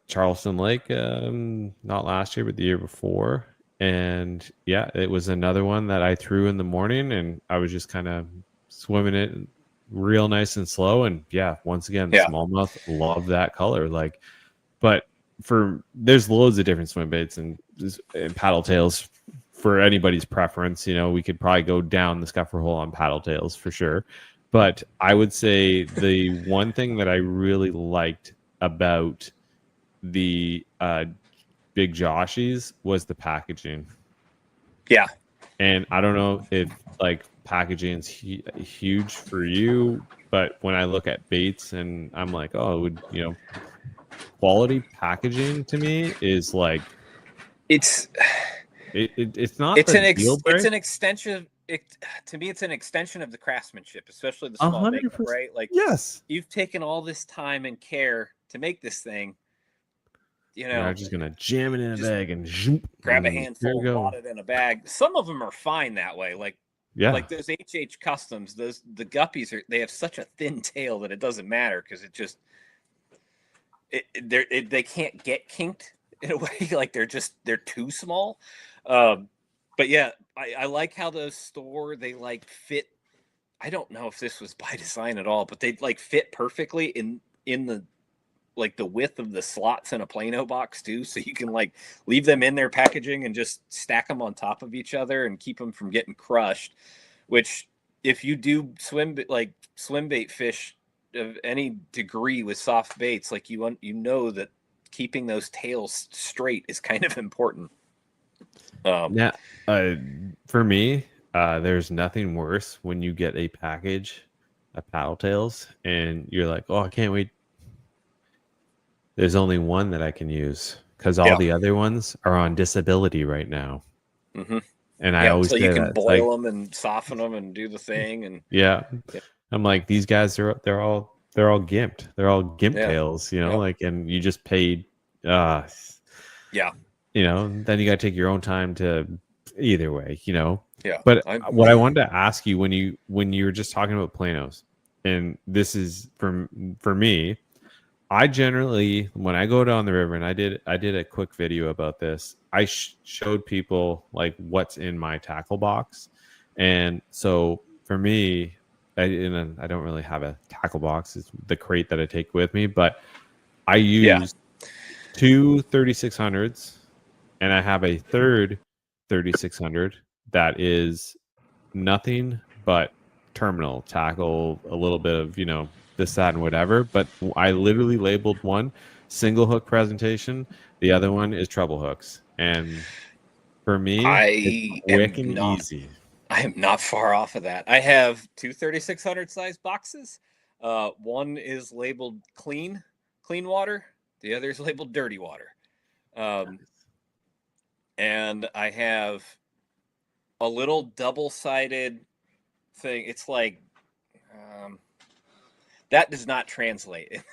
Charleston Lake, not last year but the year before, and it was another one that I threw in the morning, and I was just kind of swimming it real nice and slow, and once again, smallmouth, love that color. Like, but there's loads of different swim baits and paddle tails for anybody's preference. You know, we could probably go down the scuffer hole on paddle tails for sure. But I would say the one thing that I really liked about the Big Joshies was the packaging. Yeah. And I don't know if like packaging is huge for you, but when I look at baits and I'm like, quality packaging to me is like it's not it's an extension. To me, it's an extension of the craftsmanship, especially the small bait, right? Like, yes, you've taken all this time and care to make this thing. You know, you're just gonna jam it in a bag and grab a handful, pot it in a bag. Some of them are fine that way, like those HH Customs. The guppies they have such a thin tail that it doesn't matter because they can't get kinked in a way. Like they're too small. But I like how those they like fit. I don't know if this was by design at all, but they like fit perfectly in the like the width of the slots in a Plano box too. So you can like leave them in their packaging and just stack them on top of each other and keep them from getting crushed. Which if you do swim bait fish of any degree with soft baits, like you know that keeping those tails straight is kind of important. For me, there's nothing worse when you get a package of paddle tails and you're like, oh, I can't wait. There's only one that I can use because all the other ones are on disability right now. Mm-hmm. And I always say you can boil them and soften them and do the thing. And I'm like, these guys they're all gimped. They're all gimp tails, you know, like, and you just paid. You know, then you got to take your own time to either way, you know. Yeah. But what I wanted to ask you when you were just talking about planos, and this is for me, I generally, when I go down the river, and I did a quick video about this. I showed people like what's in my tackle box, and so for me, I don't really have a tackle box. It's the crate that I take with me, but I use two 3600s, and I have a third 3600 that is nothing but terminal tackle, a little bit of this, that, and whatever. But I literally labeled one single hook presentation, the other one is treble hooks, and for me, it's quick and easy. I am not far off of that. I have two 3600 size boxes. One is labeled clean water. The other is labeled dirty water. And I have a little double-sided thing. It's like that does not translate in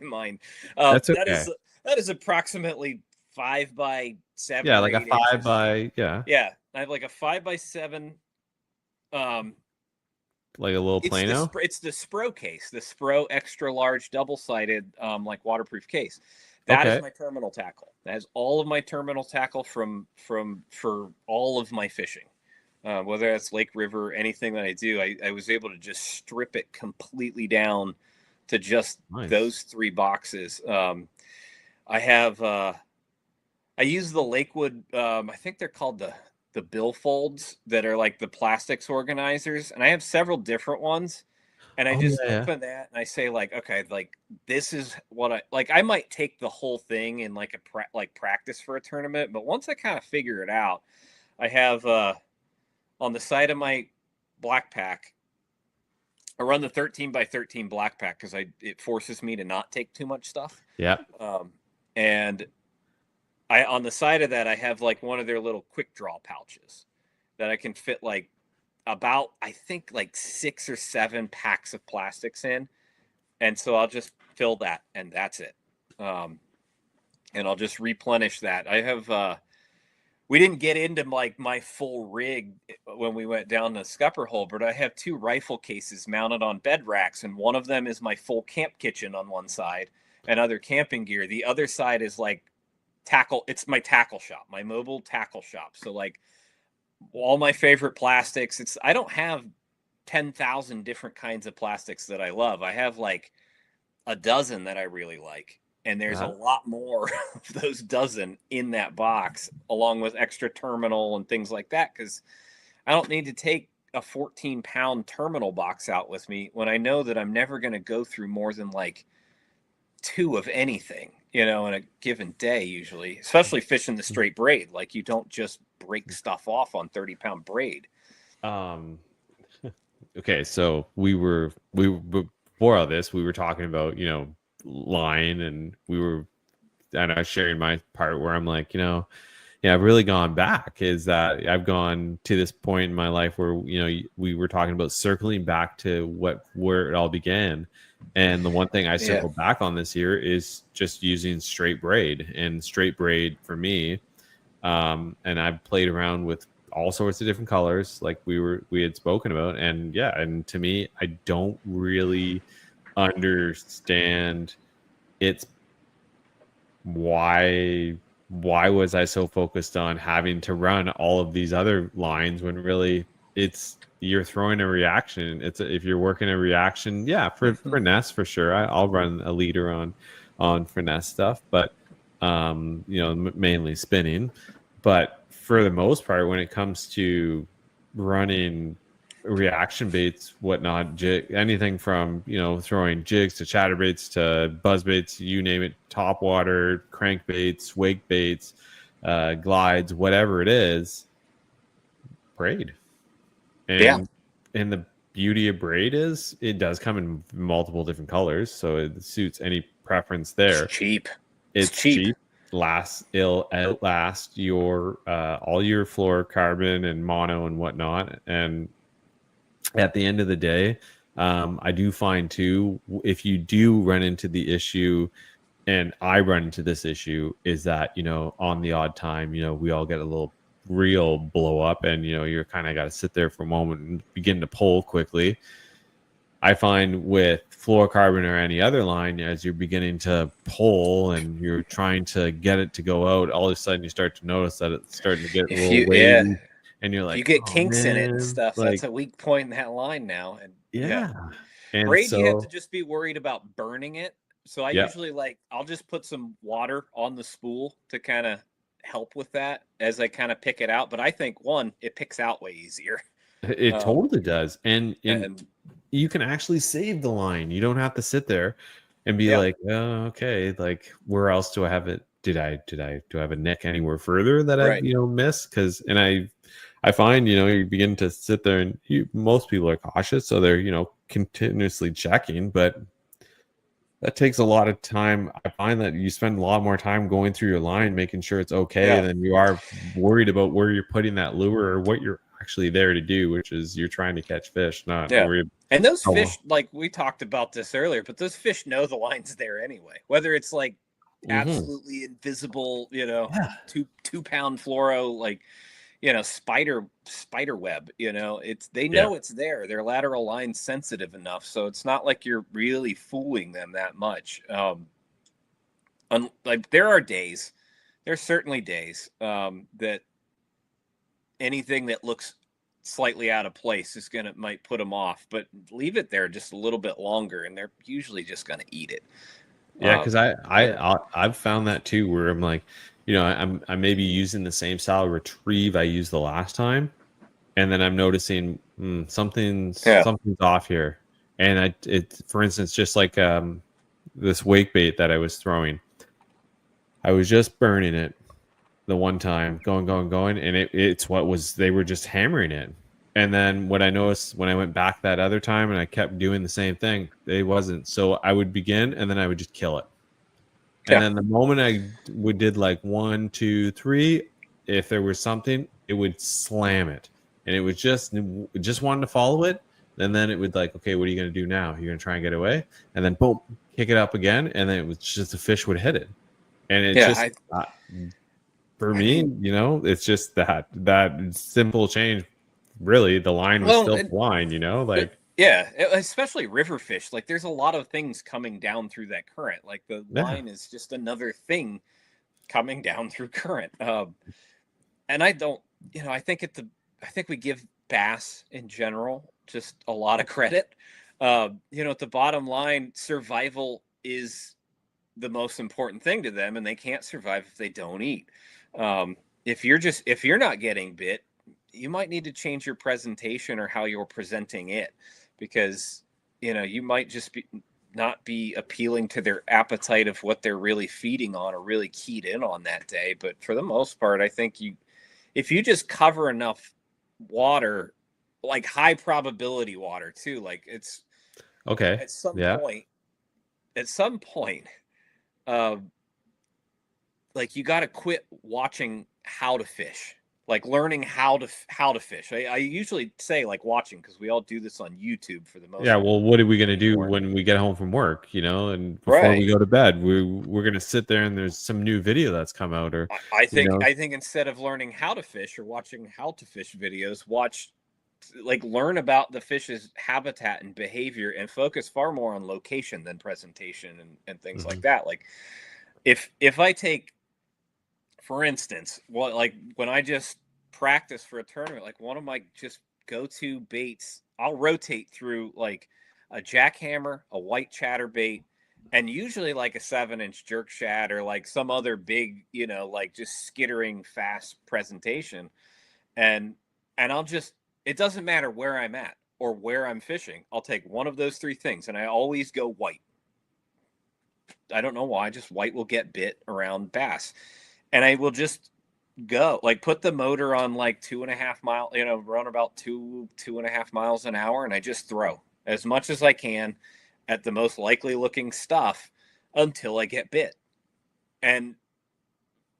my mind. That's okay. That is approximately 5x7. Yeah, like a 5 by Yeah, I have like a 5x7. Like a little plano. It's the Spro case, the Spro extra large double-sided like waterproof case. That is my terminal tackle. That has all of my terminal tackle for all of my fishing. Whether that's lake, river, anything that I do, I was able to just strip it completely down to just those three boxes. I have I use the Lakewood. I think they're called the billfolds that are like the plastics organizers, and I have several different ones. And I open that and I say like, okay, like this is what I like. I might take the whole thing in like practice for a tournament, but once I kind of figure it out, I have on the side of my black pack, I run the 13x13 black pack because it forces me to not take too much stuff. Yeah. And I on the side of that I have like one of their little quick draw pouches that I can fit like about I think like 6 or 7 packs of plastics in, and so I'll just fill that and that's it. And I'll just replenish that. I have we didn't get into like my full rig when we went down the scupper hole, but I have 2 rifle cases mounted on bed racks, and one of them is my full camp kitchen on one side and other camping gear. The other side is like tackle. It's my tackle shop, my mobile tackle shop. So like all my favorite plastics. I don't have 10,000 different kinds of plastics that I love. I have like a dozen that I really like. And there's a lot more of those dozen in that box, along with extra terminal and things like that. Cause I don't need to take a 14-pound terminal box out with me when I know that I'm never going to go through more than like 2 of anything, in a given day, usually, especially fishing the straight braid. Like you don't just break stuff off on 30-pound braid. Okay. So we were before all this, we were talking about, line, and I was sharing my part where I'm like, I've really gone back, is that I've gone to this point in my life where, we were talking about circling back to where it all began. And the one thing I circled back on this year is just using straight braid, and straight braid for me. And I've played around with all sorts of different colors like we had spoken about. And to me, I don't really understand why was I so focused on having to run all of these other lines when really you're throwing a reaction. If you're working a reaction, for finesse for sure, I'll run a leader on finesse stuff, but mainly spinning. But for the most part, when it comes to running reaction baits, whatnot, anything from throwing jigs to chatterbaits to buzz baits, you name it, top water, crankbaits, wake baits, glides, whatever it is, braid. And the beauty of braid is it does come in multiple different colors, so it suits any preference there. It's cheap. It'll outlast your all your fluorocarbon and mono and whatnot. And at the end of the day, I do find too, if you do run into the issue, and I run into this issue, is that on the odd time, we all get a little reel blow up, and you're kind of got to sit there for a moment and begin to pull quickly. I find with fluorocarbon or any other line, as you're beginning to pull and you're trying to get it to go out, all of a sudden you start to notice that it's starting to get a little wavy, and you're if you like, get oh kinks in it and man, stuff, like, that's a weak point in that line now. And yeah. And braid, you have to so, just be worried about burning it. So I yeah, usually I'll just put some water on the spool to kind of help with that as I kind of pick it out. But I think it picks out way easier. it totally does. And And you can actually save the line. You don't have to sit there and be yeah, like, oh, okay, like where else do I have it? Do I have a nick anywhere further that I've, right. missed? And I find, you begin to sit there and most people are cautious. So they're, continuously checking, but that takes a lot of time. I find that you spend a lot more time going through your line, making sure it's okay, Yeah. than you are worried about where you're putting that lure or what you're actually there to do, which is you're trying to catch fish, not worry. And those Oh, fish, like we talked about this earlier, but those fish know the line's there anyway. Whether it's like absolutely invisible, yeah, 2 pound fluoro, like spider web, they yeah, know it's there. Their lateral line's sensitive enough, so it's not like you're really fooling them that much. Like there's certainly days that anything that looks slightly out of place might put them off, but leave it there just a little bit longer and they're usually just gonna eat it. yeah. Because Yeah. I've found that too, where I'm like, I may be using the same style retrieve I used the last time, and then I'm noticing something's off here. And for instance, just like this wake bait that I was throwing, I was just burning it the one time, going, and they were just hammering it. And then what I noticed when I went back that other time and I kept doing the same thing, they wasn't. So I would begin and then I would just kill it. And Yeah. then the moment did like 1, 2, 3, if there was something, it would slam it. And it was just wanted to follow it. And then it would like, okay, what are you going to do now? You're going to try and get away? And then boom, kick it up again. And then it was just the fish would hit it. And it just, for me, it's just that simple change. Really, the line was still flying, like. Yeah, especially river fish. Like there's a lot of things coming down through that current. Like the line is just another thing coming down through current. And I don't, I think we give bass in general just a lot of credit. At the bottom line, survival is the most important thing to them, and they can't survive if they don't eat. If you're not getting bit, you might need to change your presentation or how you're presenting it, because you might just not be appealing to their appetite of what they're really feeding on or really keyed in on that day. But for the most part, I think if you just cover enough water, like high probability water too, like it's Okay. at some Yeah. point, like you got to quit watching how to fish, like learning how to fish. I usually say like watching, because we all do this on YouTube for the most Yeah. part. Well, what are we gonna do Anymore. when we get home from work? And before we go to bed, we're gonna sit there and there's some new video that's come out, or I think instead of learning how to fish or watching how to fish videos, learn about the fish's habitat and behavior, and focus far more on location than presentation and things like that. Like if I take, for instance, like when I just practice for a tournament, like one of my just go-to baits, I'll rotate through like a jackhammer, a white chatterbait, and usually like a 7-inch jerk shad or like some other big, like just skittering fast presentation. And it doesn't matter where I'm at or where I'm fishing. I'll take one of those three things, and I always go white. I don't know why, just white will get bit around bass. And I will just go, like, put the motor on like 2.5 mile, run about 2.5 miles an hour, and I just throw as much as I can at the most likely looking stuff until I get bit. And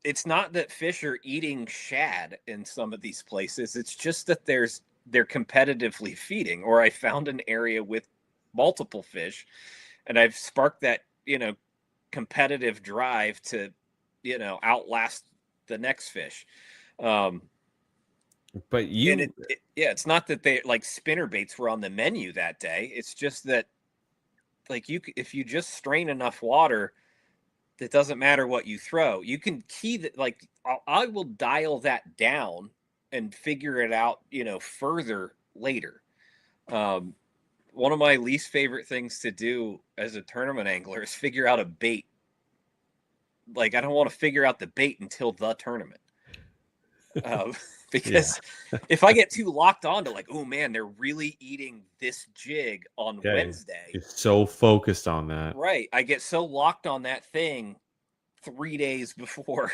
it's not that fish are eating shad in some of these places. It's just that they're competitively feeding, or I found an area with multiple fish and I've sparked that, competitive drive to, outlast the next fish. But And it's not that they like spinner baits were on the menu that day. It's just that like if you just strain enough water, it doesn't matter what you throw. You can key that, like I will dial that down and figure it out, further later. One of my least favorite things to do as a tournament angler is figure out a bait. Like I don't want to figure out the bait until the tournament. Because if I get too locked on to like, oh man, they're really eating this jig on Wednesday. You're so focused on that. Right. I get so locked on that thing 3 days before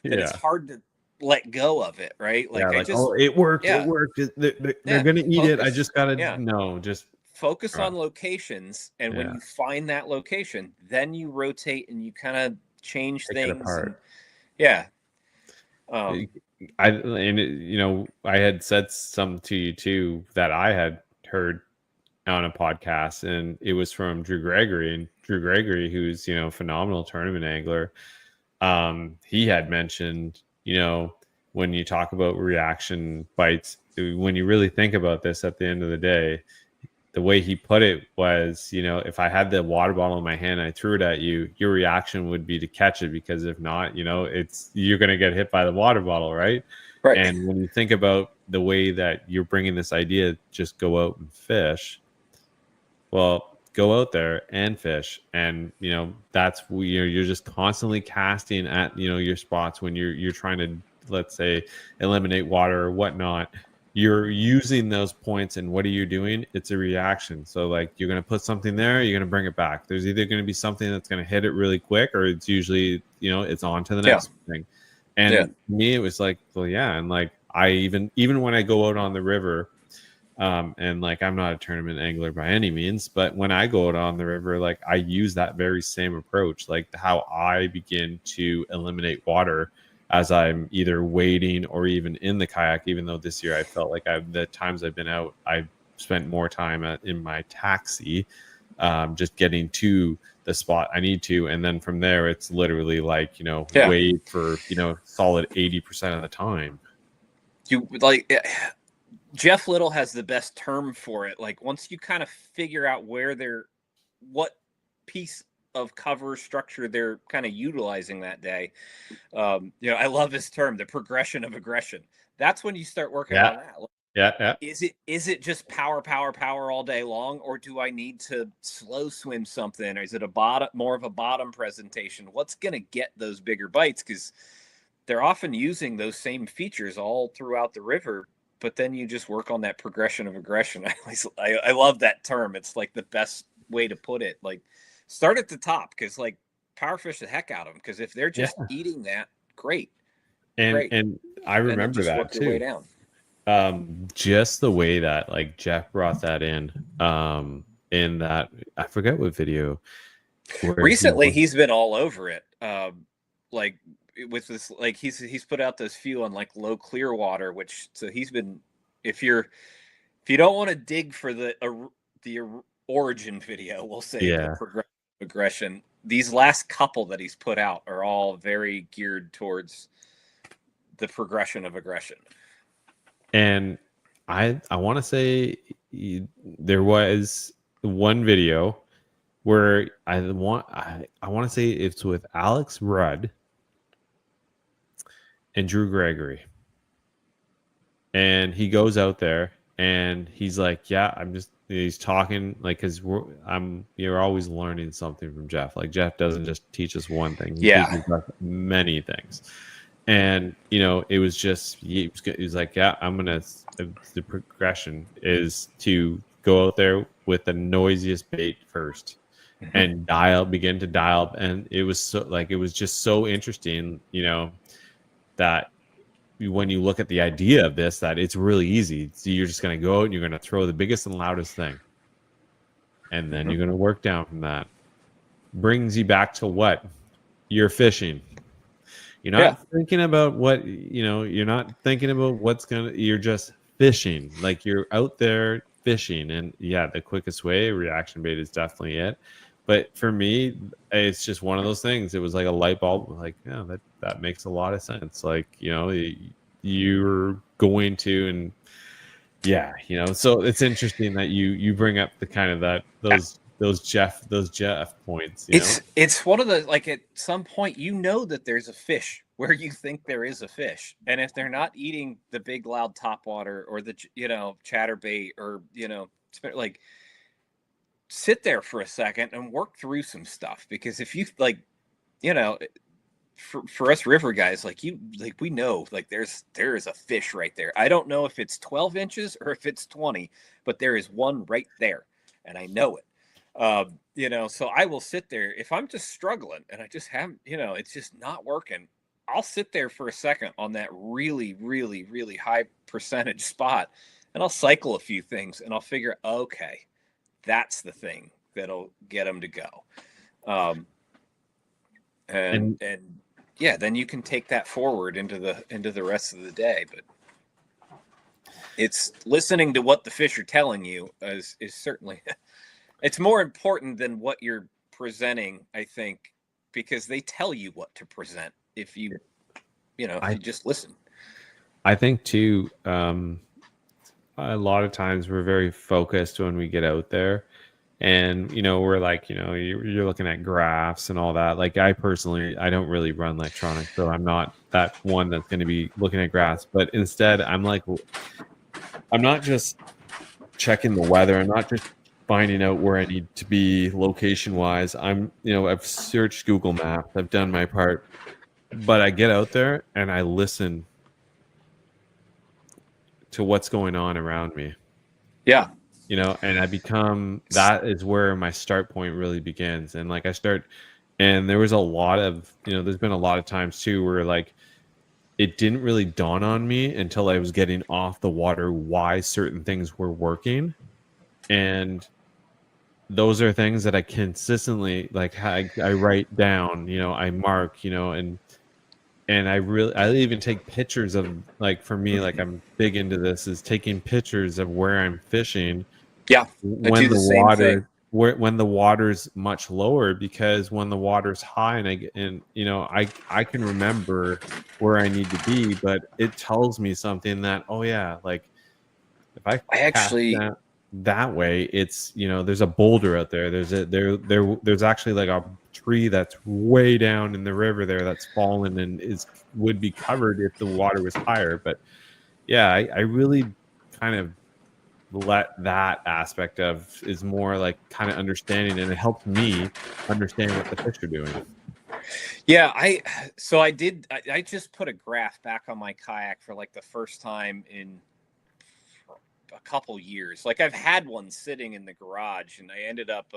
that it's hard to let go of it. Right. Like, it worked. It worked. They're going to eat it. I just got to just focus on locations. And when you find that location, then you rotate and you kind of change things. I had said something to you too that I had heard on a podcast, and it was from Drew Gregory. And Drew Gregory, who's phenomenal tournament angler, he had mentioned when you talk about reaction bites, when you really think about this, at the end of the day, the way he put it was, if I had the water bottle in my hand and I threw it at you, your reaction would be to catch it, because if not, you're going to get hit by the water bottle, right? Right. And when you think about the way that you're bringing this idea, just go out and fish. Well, go out there and fish, and that's you're just constantly casting at your spots when you're trying to, let's say, eliminate water or whatnot. You're using those points, and what are you doing? It's a reaction. So like you're going to put something there, you're going to bring it back. There's either going to be something that's going to hit it really quick, or it's usually, it's on to the next thing. And me, it was like, well, and like I even when I go out on the river, and like I'm not a tournament angler by any means, but when I go out on the river, like I use that very same approach, like how I begin to eliminate water as I'm either wading or even in the kayak. Even though this year I felt like the times I've been out, I've spent more time in my taxi, just getting to the spot I need to. And then from there, it's literally like, wade for, solid 80% of the time. You like Jeff Little has the best term for it. Like once you kind of figure out what piece of cover structure they're kind of utilizing that day. I love his term, the progression of aggression. That's when you start working on that. Like, is it just power all day long, or do I need to slow swim something? Or is it more of a bottom presentation? What's going to get those bigger bites? Because they're often using those same features all throughout the river, but then you just work on that progression of aggression. I love that term. It's like the best way to put it. Like, start at the top, because like power fish the heck out of them, because if they're just eating that, great. And I remember that too. Way down. Just the way that like Jeff brought that in that, I forget what video. Recently he's been all over it. Like with this, like he's put out those few on like low clear water, which so he's been. If you don't want to dig for the origin video, we'll say the progression aggression, these last couple that he's put out are all very geared towards the progression of aggression. And I want to say there was one video where I want to say it's with Alex Rudd and Drew Gregory, and he goes out there and he's like, he's talking like, because you're always learning something from Jeff. Like Jeff doesn't just teach us one thing; he teaches us many things. And it was just he was like, the progression is to go out there with the noisiest bait first, and begin to dial. And it was just so interesting, that when you look at the idea of this, that it's really easy. So you're just going to go out and you're going to throw the biggest and loudest thing. And then you're going to work down from that. Brings you back to what? You're fishing. You're not thinking about what, you're not thinking about you're just fishing. Like you're out there fishing. And the quickest way, reaction bait is definitely it. But for me, it's just one of those things. It was like a light bulb. Like, that makes a lot of sense. Like, you you're going to. And yeah, so it's interesting that you bring up the kind of those Jeff points. It's one of the, like, at some point that there's a fish where you think there is a fish, and if they're not eating the big loud topwater or the chatterbait or like, sit there for a second and work through some stuff, because if you for us river guys, we know, like, there is a fish right there. I don't know if it's 12 inches or if it's 20, but there is one right there, and I know it. So I will sit there if I'm just struggling and I just haven't, it's just not working. I'll sit there for a second on that really, really, really high percentage spot, and I'll cycle a few things, and I'll figure, okay, that's the thing that'll get them to go. And yeah, then you can take that forward into the rest of the day. But it's listening to what the fish are telling you is certainly it's more important than what you're presenting, I think, because they tell you what to present if you you just listen. I think too, a lot of times we're very focused when we get out there, and we're like, you're looking at graphs and all that. Like, I personally, I don't really run electronics, so I'm not that one that's going to be looking at graphs. But instead, I'm like, I'm not just checking the weather. I'm not just finding out where I need to be location wise. I've searched Google Maps. I've done my part, but I get out there and I listen to what's going on around me. Yeah. And I become, that is where my start point really begins. And like, and there was a lot of, there's been a lot of times too where, like, it didn't really dawn on me until I was getting off the water why certain things were working. And those are things that I consistently, like, I write down, I mark, and I even take pictures of, like, for me, like, I'm big into this, is taking pictures of where I'm fishing. Yeah. When the water's much lower, because when the water's high I can remember where I need to be, but it tells me something that, oh yeah, like, if I actually that way, it's, there's a boulder out there. There's actually like a tree that's way down in the river there that's fallen and would be covered if the water was higher. But yeah, I really kind of let that aspect of is more like kind of understanding, and it helps me understand what the fish are doing. Yeah, I just put a graph back on my kayak for like the first time in a couple years. Like, I've had one sitting in the garage, and I ended up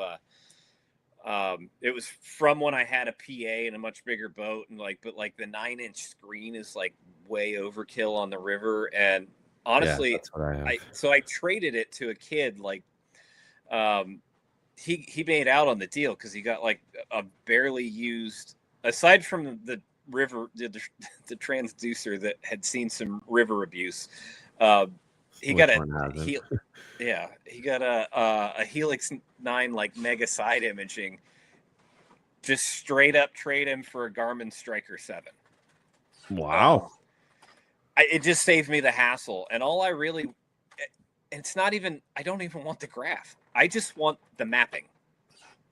it was from when I had a PA and a much bigger boat, and but the 9-inch screen is like way overkill on the river. And honestly, that's what I have. I traded it to a kid. Like, he made out on the deal because he got like a barely used, aside from the river, the transducer that had seen some river abuse. He got a Helix 9 like mega side imaging. Just straight up trade him for a Garmin Striker 7. Wow. It just saved me the hassle, and all I really, it's not even, I don't even want the graph. I just want the mapping.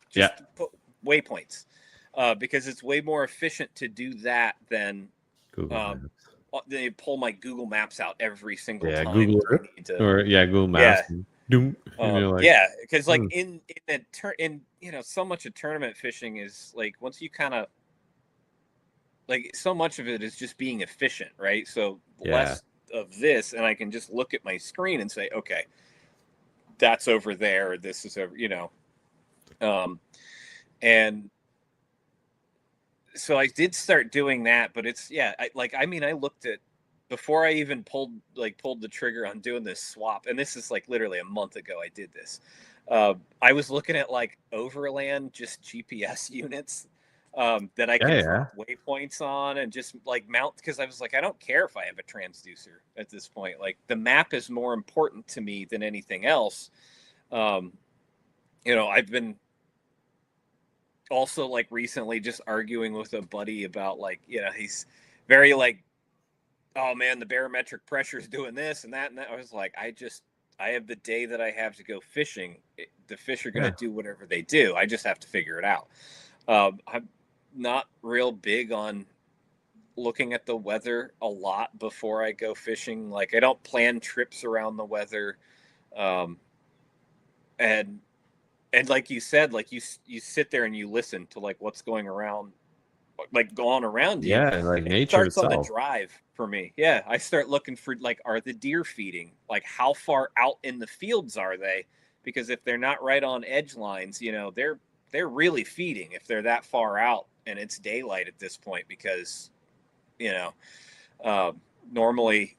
Just put waypoints, because it's way more efficient to do that than Google they pull my Google Maps out every single time. Google Maps. Yeah, because like in so much of tournament fishing is like, once you kind of, like, so much of it is just being efficient, right? So less of this, and I can just look at my screen and say, okay, that's over there, or this is over, and so I did start doing that. But it's, I looked at, before I even pulled the trigger on doing this swap, and this is like literally a month ago I did this. I was looking at like overland, just GPS units that I can drop waypoints on and just like mount, because I was like, I don't care if I have a transducer at this point. Like, the map is more important to me than anything else. I've been also, like, recently just arguing with a buddy about, like, he's very like oh man, the barometric pressure is doing this and that and that. I was like, I have the day that I have to go fishing. The fish are going to do whatever they do. I just have to figure it out. I'm not real big on looking at the weather a lot before I go fishing. Like, I don't plan trips around the weather. And like you said, like you sit there and you listen to like what's going around, like going around you. Yeah, like It nature starts on the itself. drive for me. Yeah, I start looking for like, are the deer feeding? Like, how far out in the fields are they? Because if they're not right on edge lines, you know, they're really feeding if they're that far out and it's daylight at this point. Because, you know, normally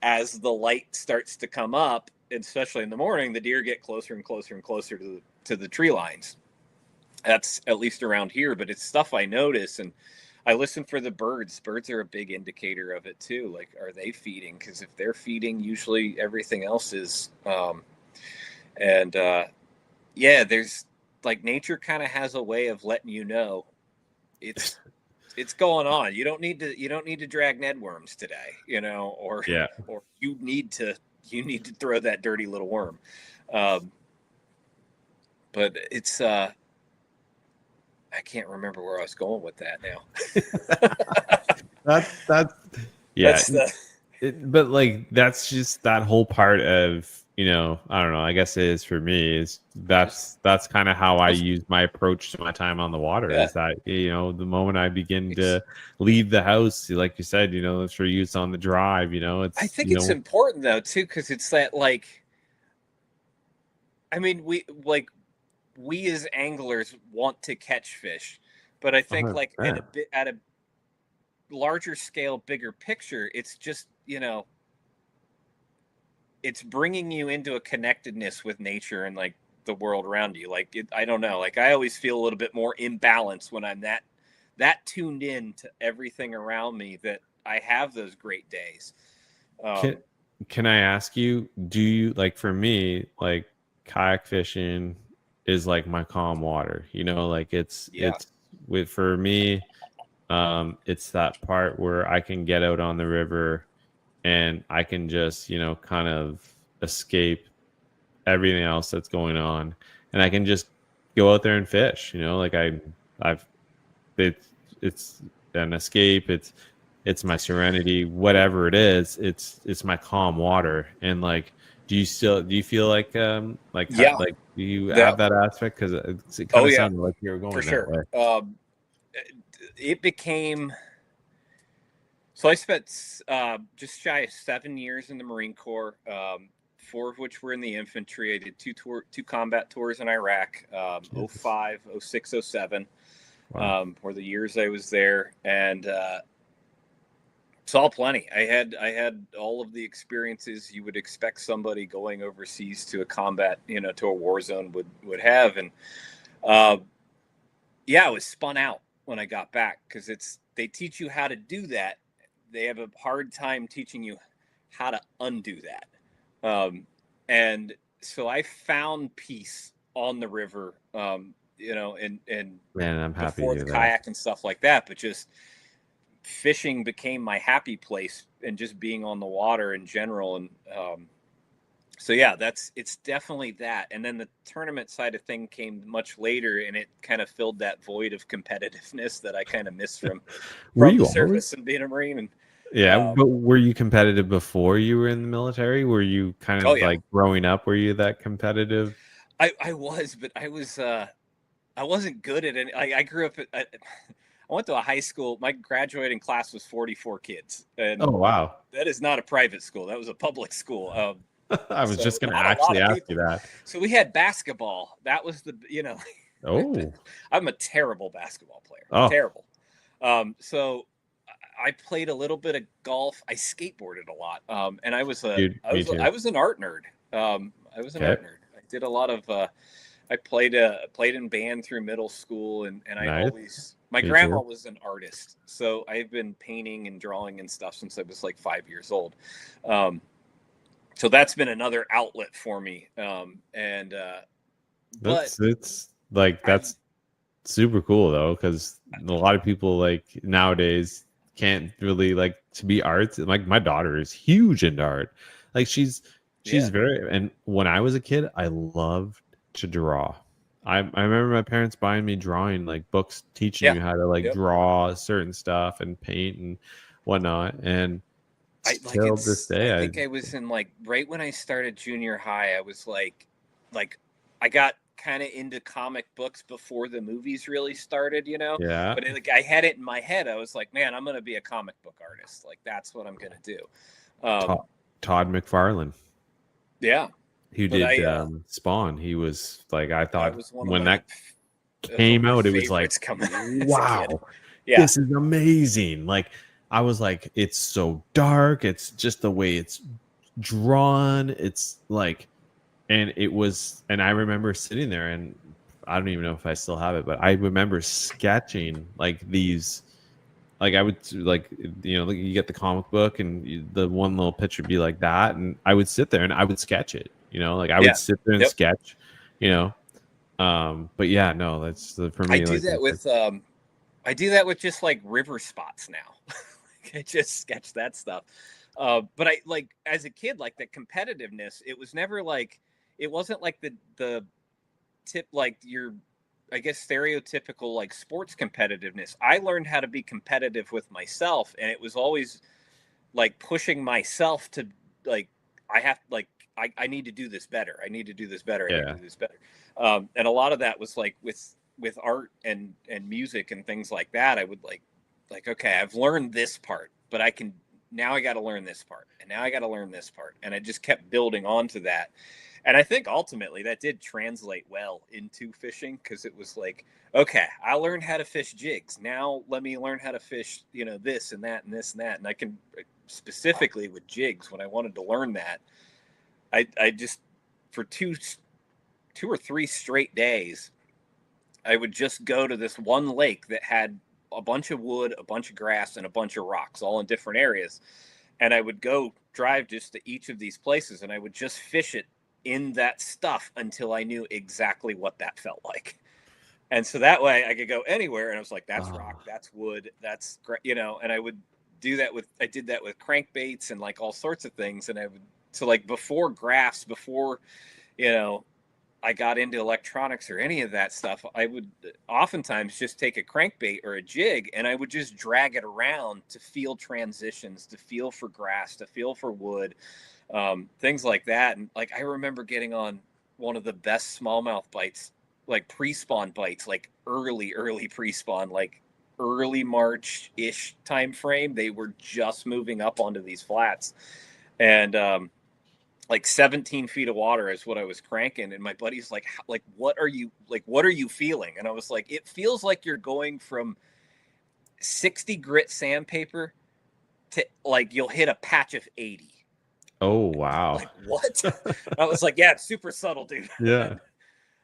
as the light starts to come up, especially in the morning, the deer get closer and closer and closer to the tree lines. That's at least around here, but it's stuff I notice, and I listen for the birds. Birds are a big indicator of it too. Like, are they feeding? Because if they're feeding, usually everything else is. Yeah, there's like, nature kind of has a way of letting you know it's going on. You don't need to drag Ned worms today, you know, or you need to throw that dirty little worm. But it's I can't remember where I was going with that now. that's yeah. But like, that's just that whole part of, you know, I don't know, I guess it is for me, is that's kind of how I use my approach to my time on the water. Is that, you know, the moment I begin to leave the house, like you said, you know, for use on the drive, you know, it's, I think it's important though too, because it's that, like, I mean, we as anglers want to catch fish, but I think like at a larger scale, bigger picture, it's just, you know, it's bringing you into a connectedness with nature and like the world around you. Like, I don't know, like, I always feel a little bit more imbalanced when I'm that tuned in to everything around me, that I have those great days. Can I ask you, do you, like, for me, like, kayak fishing is like my calm water, you know, like it's for me, it's that part where I can get out on the river and I can just, you know, kind of escape everything else that's going on, and I can just go out there and fish, you know, like it's an escape, it's my serenity, whatever it is, it's my calm water. And like, do you feel like like do you have that aspect? Because it kind of sounded like you were going that way. It became, so I spent just shy of 7 years in the Marine Corps, 4 of which were in the infantry. I did two combat tours in Iraq, 05, 06, 07, were the years I was there, and saw plenty. I had all of the experiences you would expect somebody going overseas to a combat, you know, to a war zone would have. And I was spun out when I got back, because they teach you how to do that. They have a hard time teaching you how to undo that. And so I found peace on the river, you know, and man, I'm happy before the kayak and stuff like that, but just fishing became my happy place, and just being on the water in general. And so yeah, it's definitely that. And then the tournament side of thing came much later, and it kind of filled that void of competitiveness that I kind of missed from the service and being a Marine. And but were you competitive before you were in the military? Were you kind of like growing up, were you that competitive? I was, but I wasn't good at it. I grew up I went to a high school. My graduating class was 44 kids. And oh, wow. That is not a private school. That was a public school. I was just going to actually ask you that. So we had basketball. That was the, you know. Oh. I'm a terrible basketball player. Oh. Terrible. So I played a little bit of golf. I skateboarded a lot. And I was I was an art nerd. I was an art nerd. I did a lot of I played in band through middle school, and I always, my grandma was an artist, so I've been painting and drawing and stuff since I was like 5 years old. So that's been another outlet for me. It's like, that's super cool though, because a lot of people like nowadays can't really like to be arts. Like my daughter is huge into art. Like she's Yeah. very, and when I was a kid, I loved to draw. I remember my parents buying me drawing like books teaching Yeah. you how to like Yep. draw certain stuff and paint and whatnot. And till this day, I think I was in like right when I started junior high, I was like I got kind of into comic books before the movies really started, you know. yeah, But like I had it in my head, I was like, man, I'm gonna be a comic book artist. Like that's what I'm gonna do. Todd McFarlane. Yeah. Who But did I Spawn. He was like, I that thought was one of when my that came out, it was like, favorites coming as a kid. wow, Yeah. this is amazing. Like I was like, it's so dark. It's just the way it's drawn. It's like, and it was, and I remember sitting there, and I don't even know if I still have it, but I remember sketching like these. Like I would like, you know, like you get the comic book and the one little picture would be like that, and I would sit there and I would sketch it. You know, like I would sit there and Yep. sketch. You know, but yeah, no, that's for me. I do that with just like river spots now. I just sketch that stuff. But I like as a kid, like the competitiveness, it was never like it wasn't like the tip like your I guess stereotypical like sports competitiveness. I learned how to be competitive with myself, and it was always like pushing myself to like I have like I need to do this better. I need to do this better. I need to do this better. And a lot of that was like with art and music and things like that. I would like okay, I've learned this part, but I can now I got to learn this part, and now I got to learn this part, and I just kept building onto that. And I think ultimately that did translate well into fishing because it was like, okay, I learned how to fish jigs. Now let me learn how to fish, you know, this and that and this and that. And I can specifically with jigs when I wanted to learn that, I just for two or three straight days, I would just go to this one lake that had a bunch of wood, a bunch of grass, and a bunch of rocks, all in different areas. And I would go drive just to each of these places, and I would just fish it in that stuff until I knew exactly what that felt like. And so that way I could go anywhere, and I was like, that's rock, that's wood, that's, you know, and I would do that I did that with crankbaits and like all sorts of things. And I would, so like before graphs, before, you know, I got into electronics or any of that stuff, I would oftentimes just take a crankbait or a jig and I would just drag it around to feel transitions, to feel for grass, to feel for wood, things like that. And like I remember getting on one of the best smallmouth bites, like pre-spawn bites, like early pre-spawn, like early March-ish time frame. They were just moving up onto these flats. And like 17 feet of water is what I was cranking. And my buddy's like, what are you feeling? And I was like, it feels like you're going from 60 grit sandpaper to like, you'll hit a patch of 80. Oh, wow. Like, what? I was like, yeah, it's super subtle, dude. Yeah.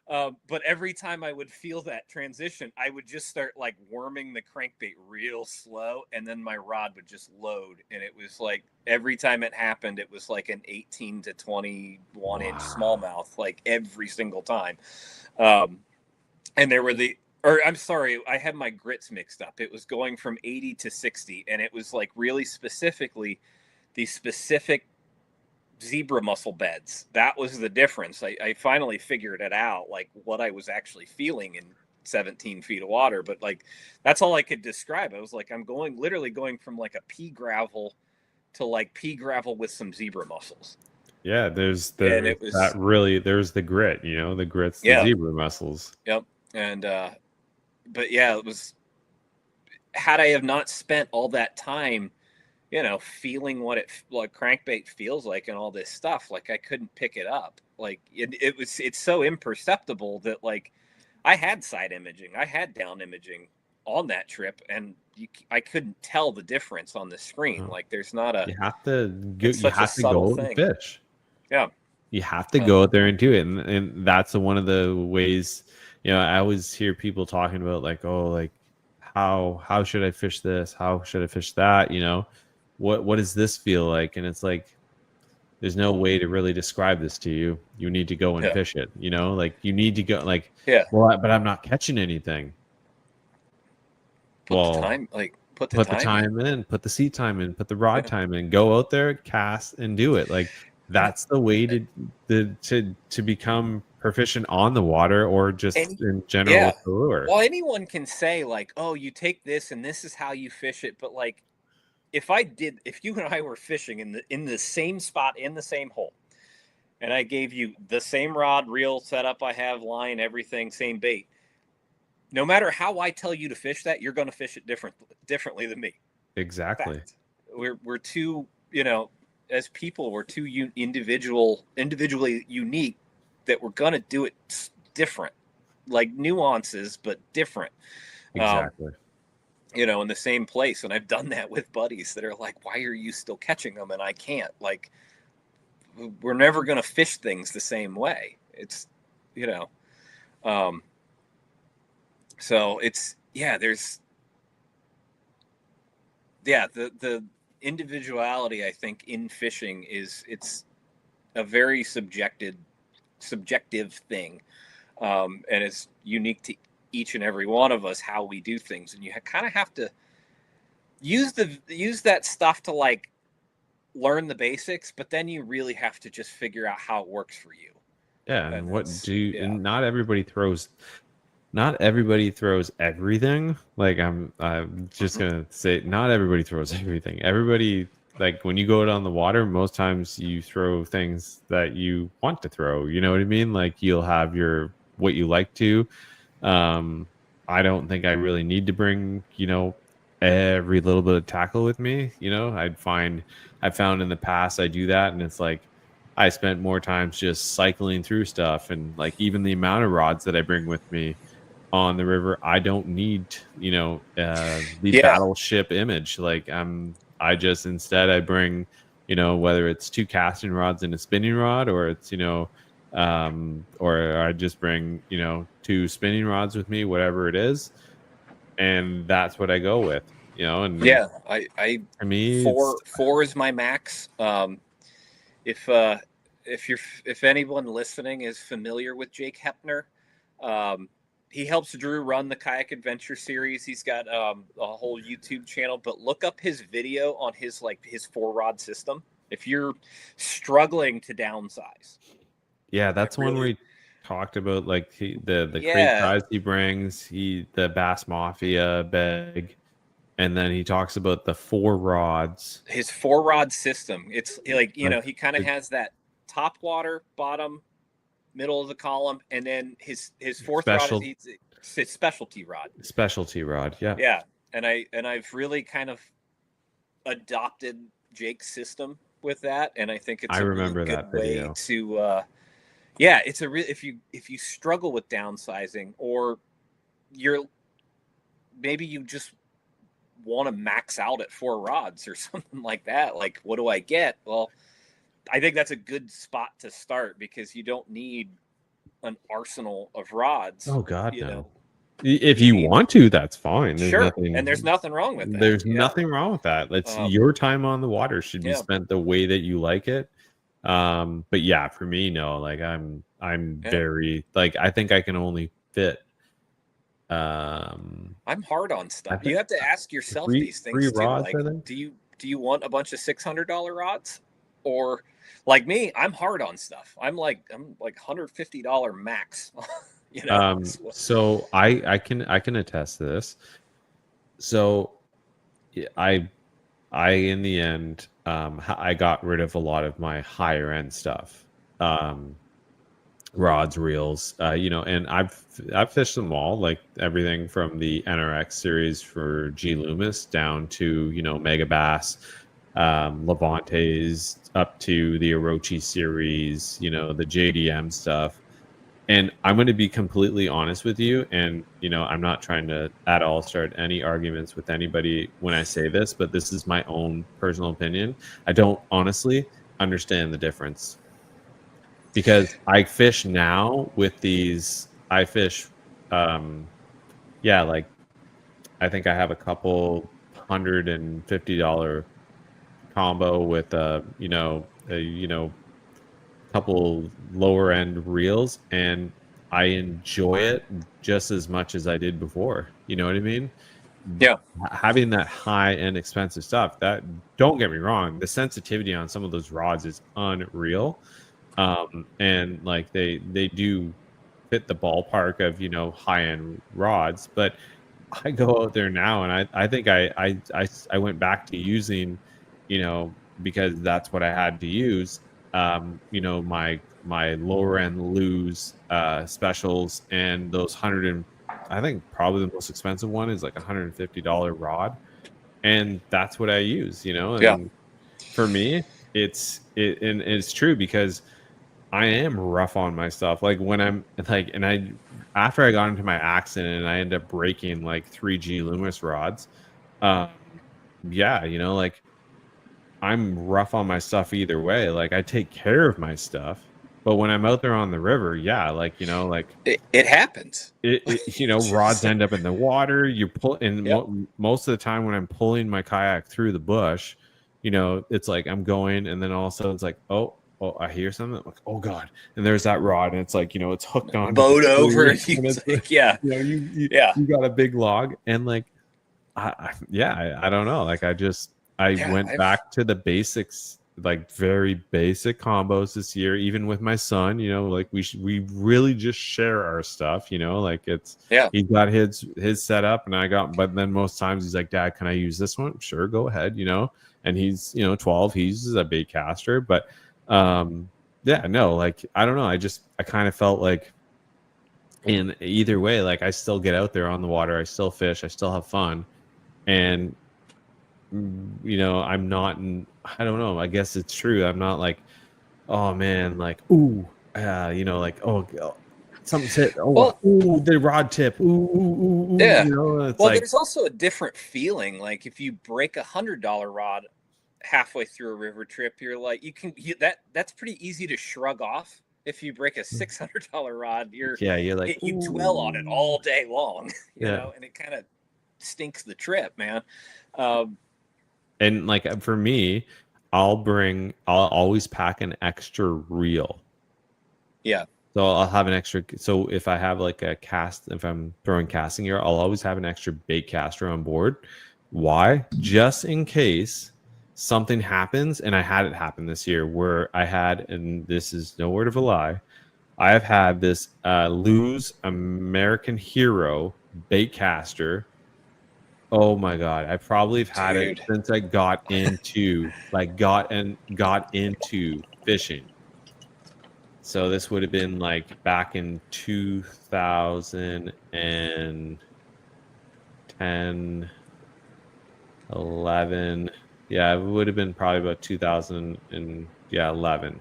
But every time I would feel that transition, I would just start like worming the crankbait real slow, and then my rod would just load. And it was like every time it happened, it was like an 18 to 21 inch smallmouth, like every single time. And there were I'm sorry, I had my grits mixed up. It was going from 80 to 60, and it was like really specifically the specific zebra mussel beds. That was the difference. I finally figured it out, like what I was actually feeling in 17 feet of water. But like that's all I could describe. I was like, I'm literally going from like a pea gravel to like pea gravel with some zebra mussels. Yeah, there's the grit, you know, the grits, the zebra mussels. Yep. And but yeah, it was, had I have not spent all that time, you know, feeling what crankbait feels like and all this stuff, like I couldn't pick it up. Like it's so imperceptible that like I had side imaging, I had down imaging on that trip, and I couldn't tell the difference on the screen. Like there's not a, you have to go and fish. Yeah. You have to go out there and do it. And that's one of the ways, you know, I always hear people talking about like, oh, like how should I fish this? How should I fish that? You know, what does this feel like? And it's like, there's no way to really describe this to you. You need to go and fish it, you know, like you need to go like, well, but I'm not catching anything. Well, time, like put the put the time time in, put the seat time in, put the rod Yeah. time in, go out there, cast, and do it. Like that's the way to become proficient on the water, or just Any, in general yeah. with the lure. Well, anyone can say like, "Oh, you take this and this is how you fish it," but like, if you and I were fishing in the same spot in the same hole, and I gave you the same rod, reel, setup I have, line, everything, same bait, no matter how I tell you to fish that, you're going to fish it differently than me. Exactly. Fact. We're too, you know, as people, we're too individually unique that we're going to do it different, like nuances, but different. Exactly. You know, in the same place. And I've done that with buddies that are like, why are you still catching them? And I can't. Like, we're never going to fish things the same way. It's, you know, so it's, yeah, there's, yeah, the individuality, I think, in fishing it's a very subjective thing, and it's unique to each and every one of us how we do things, and you kind of have to use that stuff to like learn the basics, but then you really have to just figure out how it works for you. Yeah, and what do you, yeah. and not everybody throws everything. Like I'm just gonna say, not everybody throws everything. Everybody, like when you go out on the water, most times you throw things that you want to throw. You know what I mean? Like you'll have your what you like to. I don't think I really need to bring, every little bit of tackle with me. I found in the past I do that, and it's like I spent more times just cycling through stuff, and like even the amount of rods that I bring with me on the river, I don't need, the battleship image. Like I just, instead I bring, whether it's 2 casting rods and a spinning rod, or it's, or I just bring, 2 spinning rods with me, whatever it is. And that's what I go with, and yeah, to me, four is my max. If anyone listening is familiar with Jake Hepner, he helps Drew run the Kayak Adventure Series. He's got a whole YouTube channel, but look up his video on his 4-rod system if you're struggling to downsize. Yeah, that's one where he talked about like the crate size he brings, the Bass Mafia bag, and then he talks about the 4 rods. His 4-rod system. It's like, he kind of has that top water, bottom, middle of the column, and then his 4th rod is his specialty rod. Specialty rod, yeah. Yeah. And I've really kind of adopted Jake's system with that, and I think it's remember really that good video. way to it's a real, if you struggle with downsizing, or maybe you just want to max out at 4 rods or something like that, like what do I get? Well, I think that's a good spot to start, because you don't need an arsenal of rods. Oh God, no. If you want to, that's fine. There's nothing wrong with that. There's nothing wrong with that. It's your time on the water should be spent the way that you like it. But yeah, for me, no. Like I'm very, like, I think I can only fit. I'm hard on stuff. You have to ask yourself these things too. Rods, like, do you want a bunch of $600 rods, or like me? I'm hard on stuff. I'm like $150 max. So I can attest to this. So I in the end, I got rid of a lot of my higher end stuff, rods, reels, and I've fished them all, like everything from the NRX series for G Loomis down to Mega Bass, Levantes, up to the Orochi series, the JDM stuff. And I'm going to be completely honest with you, and I'm not trying to at all start any arguments with anybody when I say this, but this is my own personal opinion. I don't honestly understand the difference, because I fish now with these. I fish, like I think I have a couple $150 combo with a couple lower end reels, and I enjoy it just as much as I did before. You know what I mean? Yeah. having that high end expensive stuff, that, don't get me wrong, the sensitivity on some of those rods is unreal. And like they do fit the ballpark of, you know, high end rods. But I go out there now and I think I went back to using, you know, because that's what I had to use, you know, my lower end lose specials, and those 100 and, I think probably the most expensive one is like $150 rod, and that's what I use, you know. Yeah. And for me, and it's true because I am rough on my stuff. Like when I'm like, and I, after I got into my accident and I ended up breaking like 3G Loomis rods, um, yeah, you know, like I'm rough on my stuff either way. Like I take care of my stuff, but when I'm out there on the river, yeah, like, you know, like It happens. you know, rods end up in the water. You pull, and Yep. most of the time when I'm pulling my kayak through the bush, you know, it's like I'm going, and then all of a sudden it's like, oh, I hear something. I'm like, oh god, and there's that rod, and it's like, you know, it's hooked onto the Boat over. tree, And and he's it's like, yeah. you know, you Yeah. you got a big log, and like, I don't know, like I Yeah. went back to the basics, like very basic combos this year, even with my son, you know, like we really just share our stuff, you know, like it's, Yeah. he got his setup and I got, but then most times he's like, Dad, can I use this one? Sure, go ahead, you know. And he's, you know, 12, he uses a bait caster, but yeah, no, like I don't know, I kind of felt like in either way, like I still get out there on the water, I still fish, I still have fun. And you know, I'm not in, I don't know, I guess it's true, I'm not like, oh man, like, ooh, you know, like, oh, something's hit, Well, ooh, the rod tip, ooh, yeah. you know, it's Well, like, there's also a different feeling. Like if you break $100 rod halfway through a river trip, you're like, that's pretty easy to shrug off. If you break a $600 rod, yeah, you're like, you dwell on it all day long, you yeah. know, and it kind of stinks the trip, man. Um, And like for me, I'll always pack an extra reel. yeah. So I'll have an extra. So if I have like a cast, if I'm throwing casting gear, I'll always have an extra bait caster on board. Why? Just in case something happens. And I had it happen this year where I had, and this is no word of a lie, I have had this lose American Hero bait caster. Oh my god, I probably have had it Dude. since I got into fishing. So this would have been like back in 2010, 11. Yeah, it would have been probably about 2011.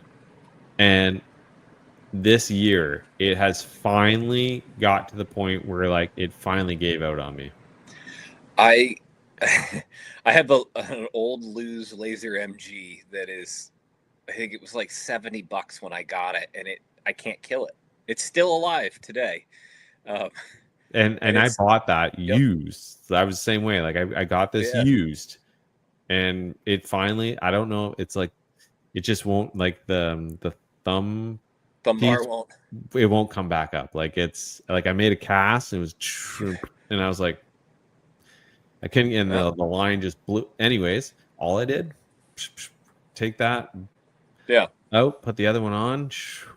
And this year, it has finally got to the point where like it finally gave out on me. I I have an old Lose Laser MG that is, I think it was like $70 when I got it, and I can't kill it. It's still alive today. Um, And I bought that yep. used. So I was the same way. Like I got this used, and it finally, I don't know, it's like it just won't, like the thumb bar won't. It won't come back up. Like it's like I made a cast and it was, and I was like, I couldn't, and the line just blew. Anyways, all I did, take that, put the other one on,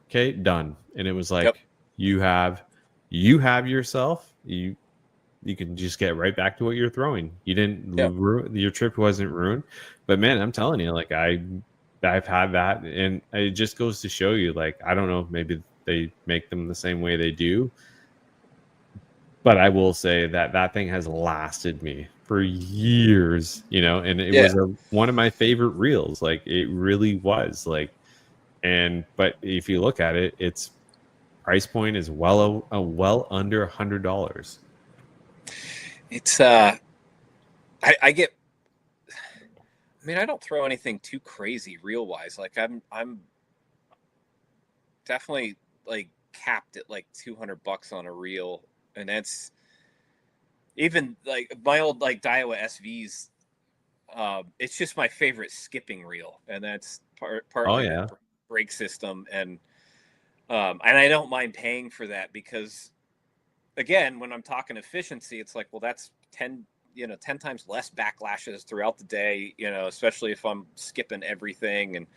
okay, done. And it was like, you have yourself, you can just get right back to what you're throwing. You didn't your trip wasn't ruined. But man, I'm telling you, like I've had that, and it just goes to show you, like, I don't know, maybe they make them the same way they do, but I will say that thing has lasted me for years, you know, and it was one of my favorite reels. Like it really was, like, but if you look at it, its price point is well under $100. It's I get, I mean, I don't throw anything too crazy reel wise. Like I'm definitely like capped at like $200 on a reel, and that's even like my old like Daiwa SVs. It's just my favorite skipping reel, and that's partly the brake system, and I don't mind paying for that because, again, when I'm talking efficiency, it's like, well, that's 10, 10 times less backlashes throughout the day, especially if I'm skipping everything.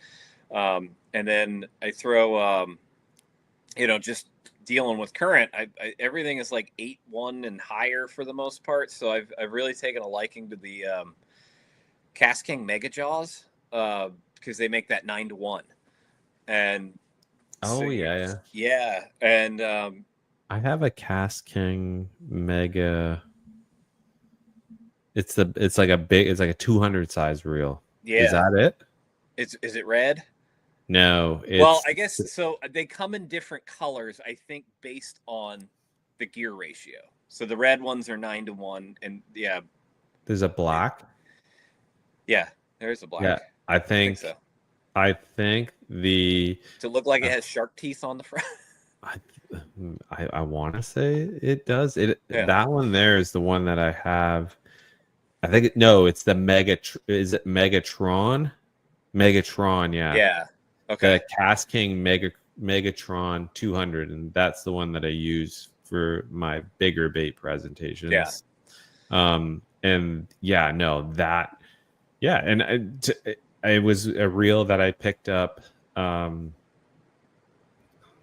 And then I throw, just dealing with current, everything is like 8-1 and higher for the most part. So I've really taken a liking to the Cast King Mega Jaws, because they make that 9-1. And Oh, yeah. yeah. And I have a Cast King Mega. It's like a 200 size reel. Yeah. Is that it? Is it red? No. Well, I guess so. They come in different colors, I think, based on the gear ratio. So the red ones are 9-1, and yeah. There's a black. Yeah, there's a black. Yeah, I think so. I think the to look like it has shark teeth on the front. I want to say it does. That one there is the one that I have. I think it's the is it Megatron? Megatron, yeah. Yeah. Okay. The Cast King Megatron 200, and that's the one that I use for my bigger bait presentations. Yeah. And yeah, no, that, yeah, and it was a reel that I picked up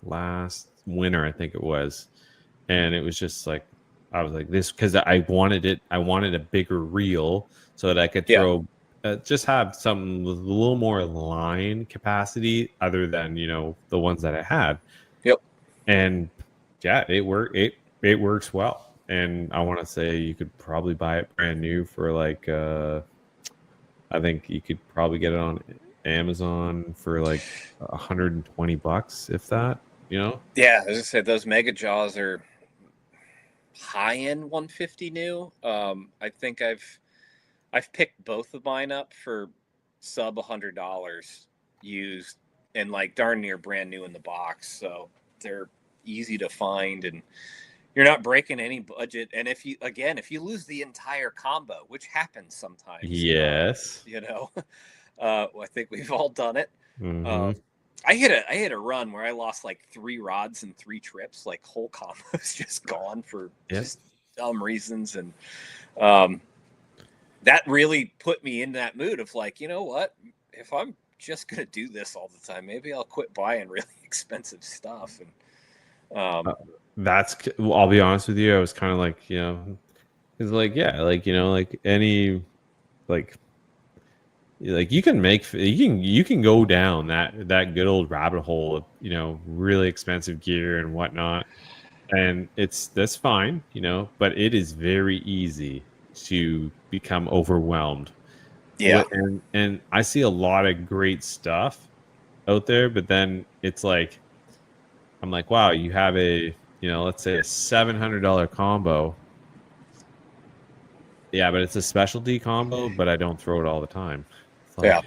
last winter, I think it was, and it was just like, I was like this because I wanted a bigger reel so that I could throw, just have something with a little more line capacity other than the ones that I had. Yep. And yeah, it works well. And I want to say you could probably buy it brand new for like I think you could probably get it on Amazon for like $120, if that. Yeah, as I said, those Mega Jaws are high-end 150 new. I think I've picked both of mine up for sub $100 used, and like darn near brand new in the box. So they're easy to find, and you're not breaking any budget. And if you lose the entire combo, which happens sometimes, yes, I think we've all done it. Mm-hmm. I hit a run where I lost like 3 rods and 3 trips, like whole combos just gone for just dumb reasons. And that really put me in that mood of like, you know what, if I'm just going to do this all the time, maybe I'll quit buying really expensive stuff. And I'll be honest with you, I was kind of like, it's like, yeah, like, like any, like you can go down that good old rabbit hole of really expensive gear and whatnot, and that's fine, but it is very easy to become overwhelmed. Yeah. And I see a lot of great stuff out there, but then it's like, I'm like, wow, you have a let's say a $700 combo. Yeah, but it's a specialty combo, but I don't throw it all the time. Yeah.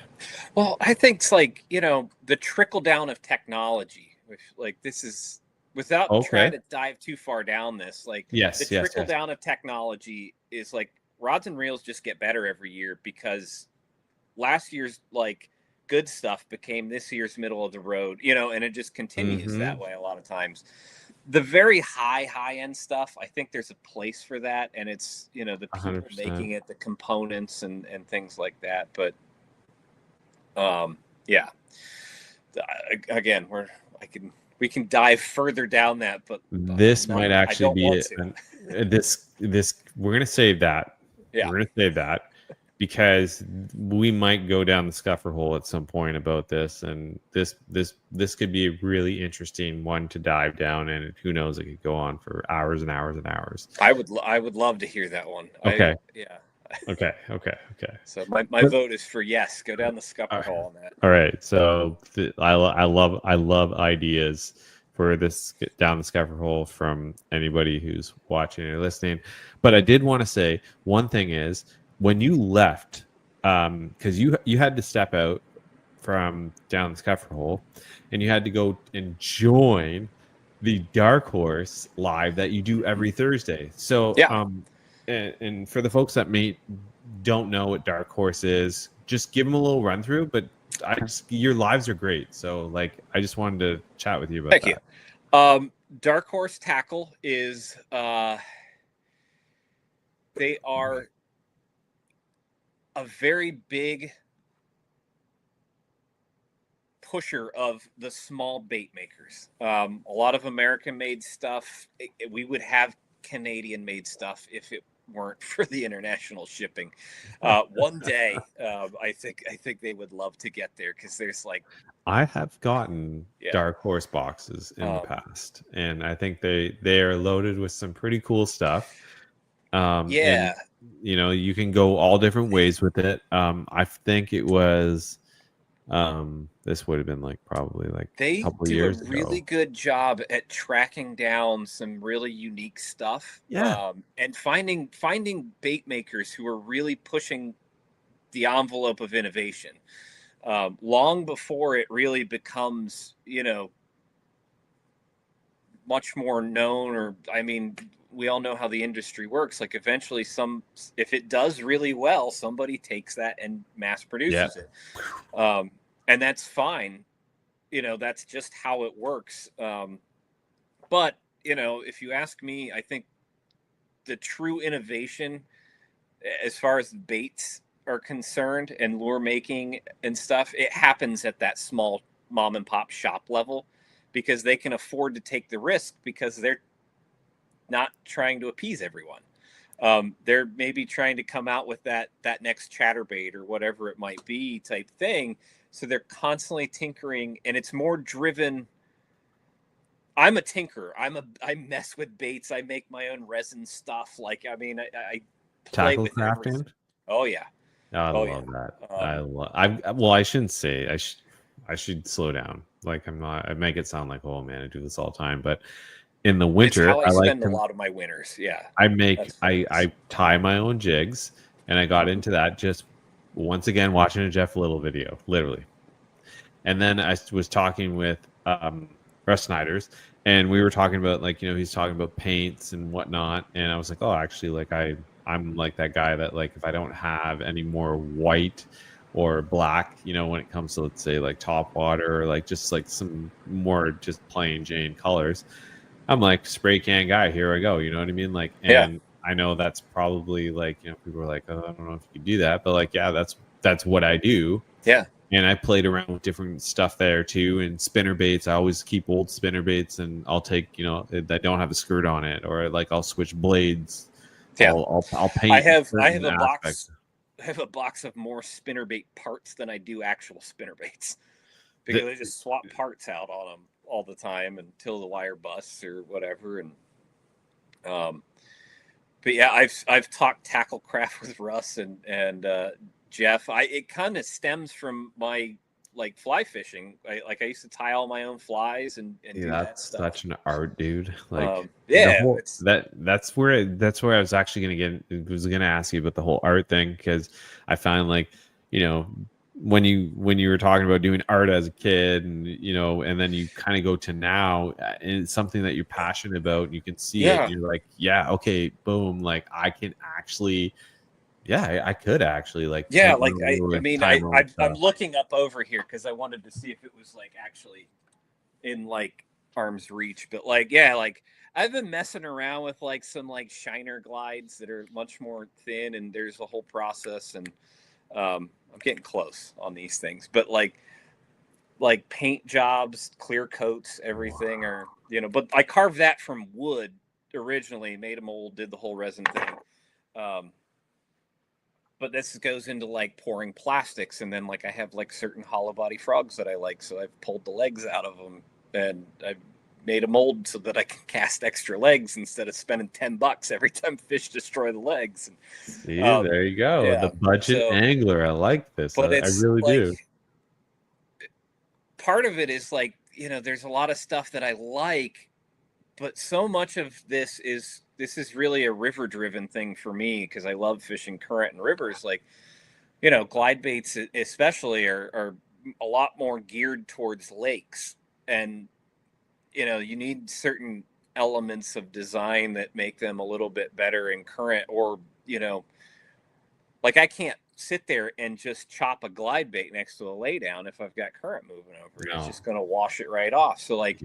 Well, I think it's like, the trickle down of technology, which like this is without trying to dive too far down this, like the trickle down of technology is like rods and reels just get better every year because last year's like good stuff became this year's middle of the road, and it just continues that way a lot of times. The very high end stuff, I think there's a place for that, and it's the people 100%. making it, the components and things like that. But again, we can dive further down that, but this might actually be this we're gonna save that. Yeah, we're gonna save that because we might go down the scuffer hole at some point about this, and this could be a really interesting one to dive down, and who knows, it could go on for hours and hours and hours. I would love to hear that one. Okay. Okay. So my vote is for yes. Go down the scupper hole on that. All right. So I love ideas for this down the scupper hole from anybody who's watching or listening. But I did want to say one thing is when you left, because you had to step out from down the scupper hole, and you had to go and join the Dark Horse live that you do every Thursday. So And for the folks that don't know what Dark Horse is, just give them a little run through. But your lives are great, so like I just wanted to chat with you about that. Thank you. Dark Horse Tackle is they are a very big pusher of the small bait makers. A lot of American made stuff. We would have Canadian made stuff if it weren't for the international shipping. One day, I think they would love to get there, because there's like, I have gotten Dark Horse boxes in the past, and I think they are loaded with some pretty cool stuff. And you can go all different ways with it. I think it was this would have been like probably like they a couple do years a really good job at tracking down some really unique stuff. And finding bait makers who are really pushing the envelope of innovation, long before it really becomes, much more known. Or, I mean, we all know how the industry works. Like, eventually if it does really well, somebody takes that and mass produces it. And that's fine. That's just how it works. But, if you ask me, I think the true innovation, as far as baits are concerned and lure making and stuff, it happens at that small mom and pop shop level, because they can afford to take the risk, because they're not trying to appease everyone. They're maybe trying to come out with that next chatterbait or whatever it might be type thing. So they're constantly tinkering, and it's more driven. I'm a tinkerer. I mess with baits. I make my own resin stuff. Like, I mean, I play tackle with crafting. everything. Oh yeah. I love that. Well, I shouldn't say. I should slow down. Like, I'm not. I make it sound like, oh man, I do this all the time. But in the winter, it's how I like spend a lot of my winters. Yeah. I tie my own jigs, and I got into that just once again watching a Jeff Little video, literally. And then I was talking with Russ Snyder's, and we were talking about, like, he's talking about paints and whatnot, and I was like, oh, actually, like I'm like that guy that, like, if I don't have any more white or black, when it comes to, let's say, like top water, or like just like some more just plain Jane colors, I'm like, spray can guy, here I go. You know what I mean? Like, and I know that's probably like, people are like, oh, I don't know if you can do that, but like, yeah, that's what I do. Yeah. And I played around with different stuff there too. And spinner baits, I always keep old spinner baits, and I'll take, that don't have a skirt on it, or like I'll switch blades. Yeah. I'll paint. I have a box. I have a box of more spinnerbait parts than I do actual spinnerbaits, because I just swap parts out on them all the time until the wire busts or whatever. And but yeah, I've talked tackle craft with Russ and Jeff. It kind of stems from my like fly fishing. I used to tie all my own flies and do that stuff. Such an art, dude. Like, that's where I was actually gonna ask you about the whole art thing, because I find, like, when you were talking about doing art as a kid, and and then you kind of go to now, and it's something that you're passionate about, and you can see it, and you're like, yeah, okay, boom, like I can actually. Yeah, I could actually, like. Yeah, like I'm looking up over here because I wanted to see if it was like actually in like arm's reach, but like, yeah, like I've been messing around with like some like shiner glides that are much more thin, and there's a whole process, and I'm getting close on these things, but like paint jobs, clear coats, everything, or but I carved that from wood originally, made a mold, did the whole resin thing. But this goes into like pouring plastics, and then like I have like certain hollow body frogs that I like, so I've pulled the legs out of them, and I've made a mold so that I can cast extra legs instead of spending $10 every time fish destroy the legs. See, there you go. Yeah, the budget angler. I like this. But I really do. Part of it is like, there's a lot of stuff that I like, but so much of this is really a river driven thing for me, because I love fishing current and rivers. Like, glide baits especially are a lot more geared towards lakes, and you need certain elements of design that make them a little bit better in current, or like I can't sit there and just chop a glide bait next to a laydown if I've got current moving over it. It's just going to wash it right off. So like,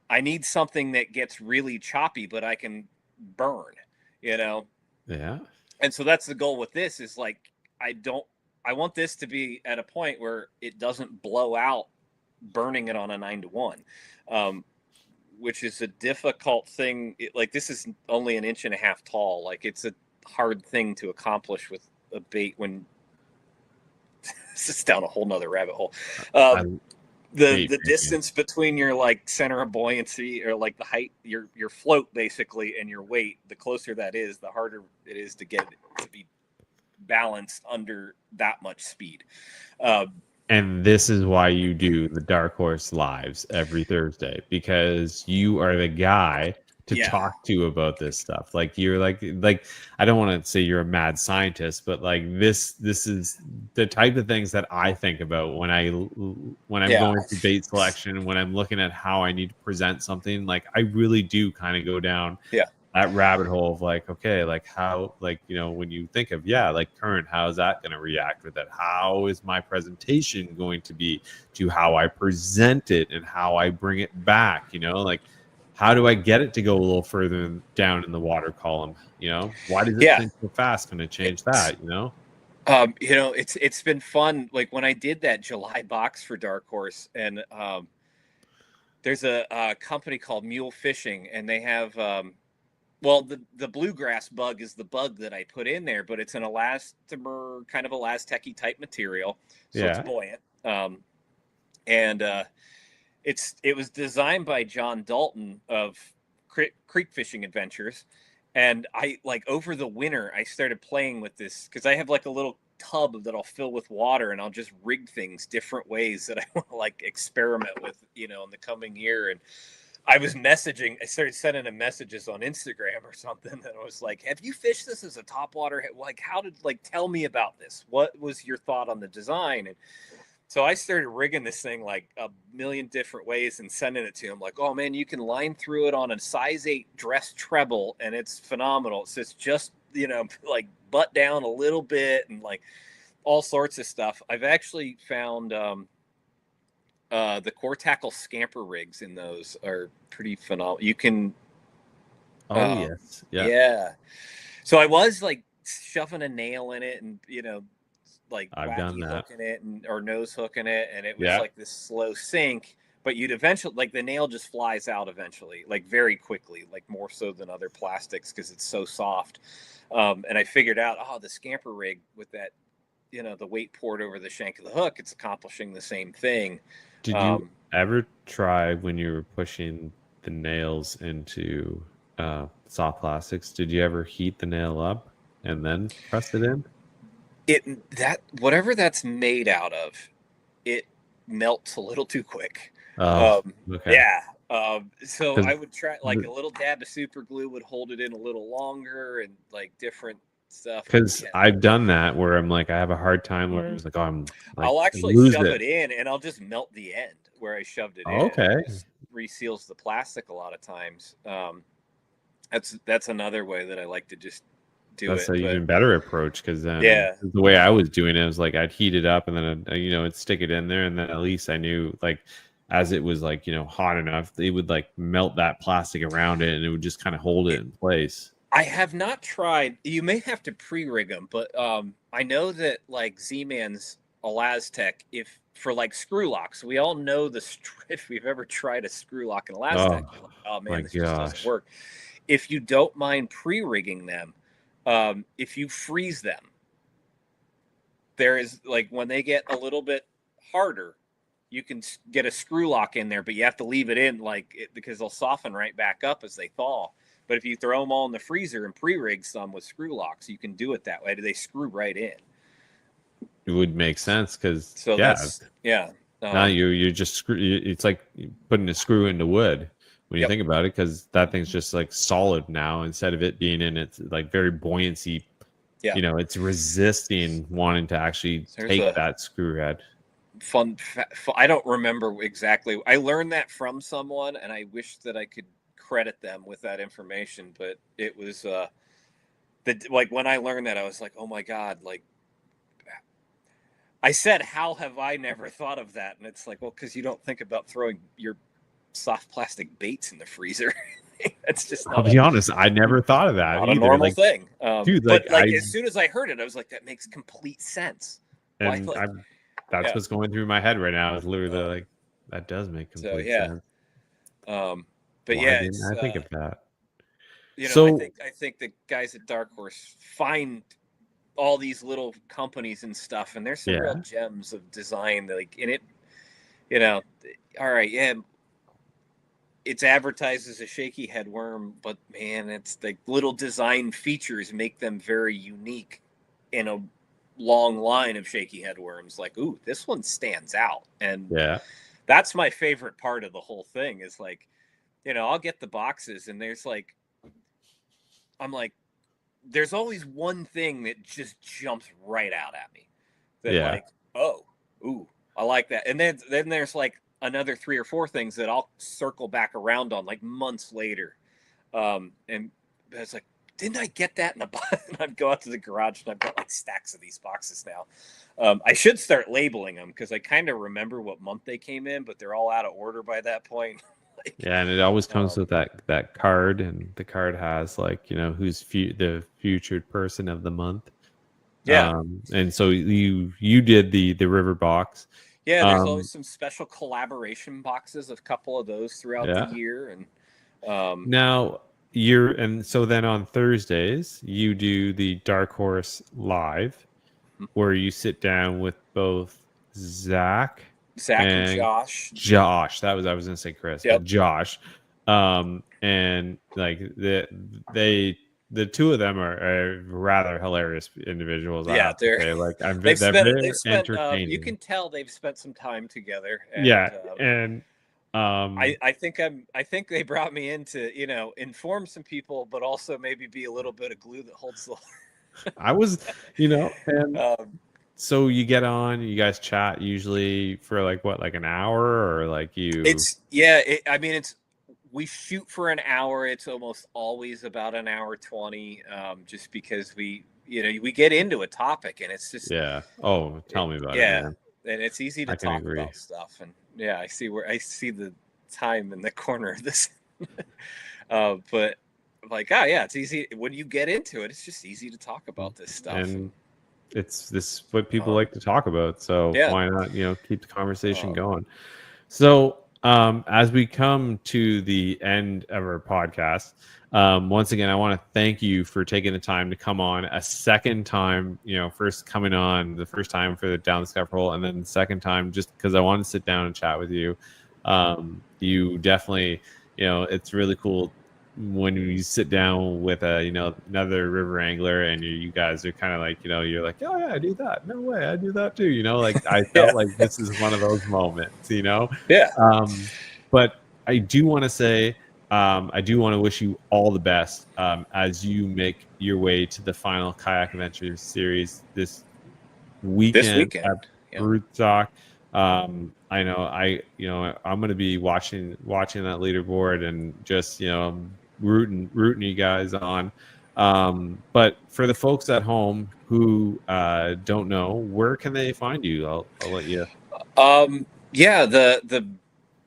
I need something that gets really choppy, but I can burn, Yeah. And so that's the goal with this is like, I want this to be at a point where it doesn't blow out burning it on a 9-to-1, which is a difficult thing. Like this is only 1.5 inches tall. Like it's a hard thing to accomplish with a bait when this is down a whole nother rabbit hole. The distance between your like center of buoyancy or like the height, your float basically, and your weight, the closer that is, the harder it is to get it to be balanced under that much speed. And this is why you do the Dark Horse lives every Thursday, because you are the guy to talk to about this stuff. Like you're like I don't want to say you're a mad scientist, but like this is the type of things that I think about when I'm going through bait selection, when I'm looking at how I need to present something. Like I really do kind of go down that rabbit hole of like, okay, like how, like, you know, when you think of like current, how's that going to react with it? How is my presentation going to be to how I present it and how I bring it back? You know, like how do I get it to go a little further down in the water column? You know, why does it sink so fast? Can I change that? You know, it's been fun. Like when I did that July box for Dark Horse, and there's a company called Mule Fishing, and they have well, the bluegrass bug is the bug that I put in there, but it's an elastomer, kind of elastec-y type material, so it's buoyant. It was designed by John Dalton of Creek Fishing Adventures, and I like over the winter I started playing with this because I have like a little tub that I'll fill with water, and I'll just rig things different ways that I want to like experiment with, you know, in the coming year. And I started sending him messages on Instagram or something, and I was like, have you fished this as a topwater? Like, tell me about this. What was your thought on the design? And so I started rigging this thing like a million different ways and sending it to him like, oh man, you can line through it on a size 8 dress treble, and it's phenomenal. It says just, you know, like butt down a little bit and like all sorts of stuff. I've actually found, the core tackle scamper rigs in those are pretty phenomenal. You can, So I was like shoving a nail in it, and you know, like I've done that, hooking it or nose hooking it, and it was like this slow sink. But you'd eventually, like the nail just flies out eventually, like very quickly, like more so than other plastics because it's so soft. And I figured out, the scamper rig with that, you know, the weight poured over the shank of the hook, it's accomplishing the same thing. Did you ever try when you were pushing the nails into soft plastics? Did you ever heat the nail up and then press it in? Whatever that's made out of, it melts a little too quick. Okay. So I would try like a little dab of super glue would hold it in a little longer, and like different stuff. Because I've done that where I'm like, I have a hard time where it's like, I'm like, I'll actually shove it in, and I'll just melt the end where I shoved it in. Okay. It just reseals the plastic a lot of times. That's another way that I like to just do it. That's an even better approach, because then the way I was doing it was like I'd heat it up and then I'd stick it in there, and then at least I knew like as it was like, you know, hot enough, it would like melt that plastic around it, and it would just kind of hold it in place. I have not tried. You may have to pre-rig them, but I know that like Z-Man's Elastec, if for like screw locks, we all know if we've ever tried a screw lock in Elastec, oh man, this just doesn't work. If you don't mind pre-rigging them, if you freeze them, there is like when they get a little bit harder, you can get a screw lock in there, but you have to leave it in because they'll soften right back up as they thaw. But if you throw them all in the freezer and pre-rig some with screw locks, you can do it that way. They screw right in. It would make sense because now you're just it's like putting a screw into wood when you think about it, because that thing's just like solid now instead of it being in its like very buoyancy. You know, it's resisting wanting to actually take that screw head. Fun. I don't remember exactly. I learned that from someone, and I wish that I could credit them with that information, but it was like when I learned that, I was like, oh my god, like I said, how have I never thought of that? And it's like, well, because you don't think about throwing your soft plastic baits in the freezer. That's just I'll be honest, I never thought of that not either. a normal Like, thing. dude, But like as soon as I heard it, I was like, that makes complete sense. Why, and like, that's yeah. what's going through my head right now. Is literally like that does make So complete yeah. sense. But Why yeah, didn't I think of that? you know, So I think the guys at Dark Horse find all these little companies and stuff, and there's some real yeah, gems of design. Like in it, you know, all right, yeah, it's advertised as a shaky head worm, but man, it's the little design features make them very unique in a long line of shaky head worms. Like, ooh, this one stands out, and yeah, that's my favorite part of the whole thing. Is like, I'll get the boxes, and I'm like, there's always one thing that just jumps right out at me. That yeah. like, oh, ooh, I like that, and then there's like another 3 or 4 things that I'll circle back around on like months later. And it's like, didn't I get that in a box? And I'd go out to the garage and I've got like stacks of these boxes now. I should start labeling them because I kind of remember what month they came in, but they're all out of order by that point. Like, Yeah, and it always comes with that card, and the card has like who's the featured person of the month. yeah, And so you did the river box. yeah. There's always some special collaboration boxes, a couple of those throughout Yeah. the year, and Now so then on Thursdays you do the Dark Horse Live, where you sit down with both Zach and Josh. I was gonna say Chris, Yep. but Josh. And like the two of them are rather hilarious individuals. I have to say. Like they're very entertaining. You can tell they've spent some time together. And, yeah, and I think they brought me in to inform some people, but also maybe be a little bit of glue that holds the. I was, and so you get on, you guys chat usually for like an hour, or like you. We shoot for an hour. It's almost always about an hour 20, just because we get into a topic and it's just tell me about it. Man. And it's easy to talk about stuff, and I see the time in the corner of this, but like it's easy when you get into it. It's just easy to talk about this stuff, and this is what people like to talk about. So why not keep the conversation going? So as we come to the end of our podcast, once again, I want to thank you for taking the time to come on a second time. First coming on the first time for the Down the Scuff Roll, and then the second time just because I wanted to sit down and chat with you. You definitely, it's really cool when you sit down with another river angler, and you guys are kind of like, you're like, oh yeah, I do that. No way, I do that too. Like I felt like this is one of those moments. But I do want to say, I do want to wish you all the best as you make your way to the final Kayak Adventure Series this weekend. At Broodstock. I know I'm going to be watching that leaderboard and just rooting you guys on. But for the folks at home who don't know, where can they find you? I'll let you. The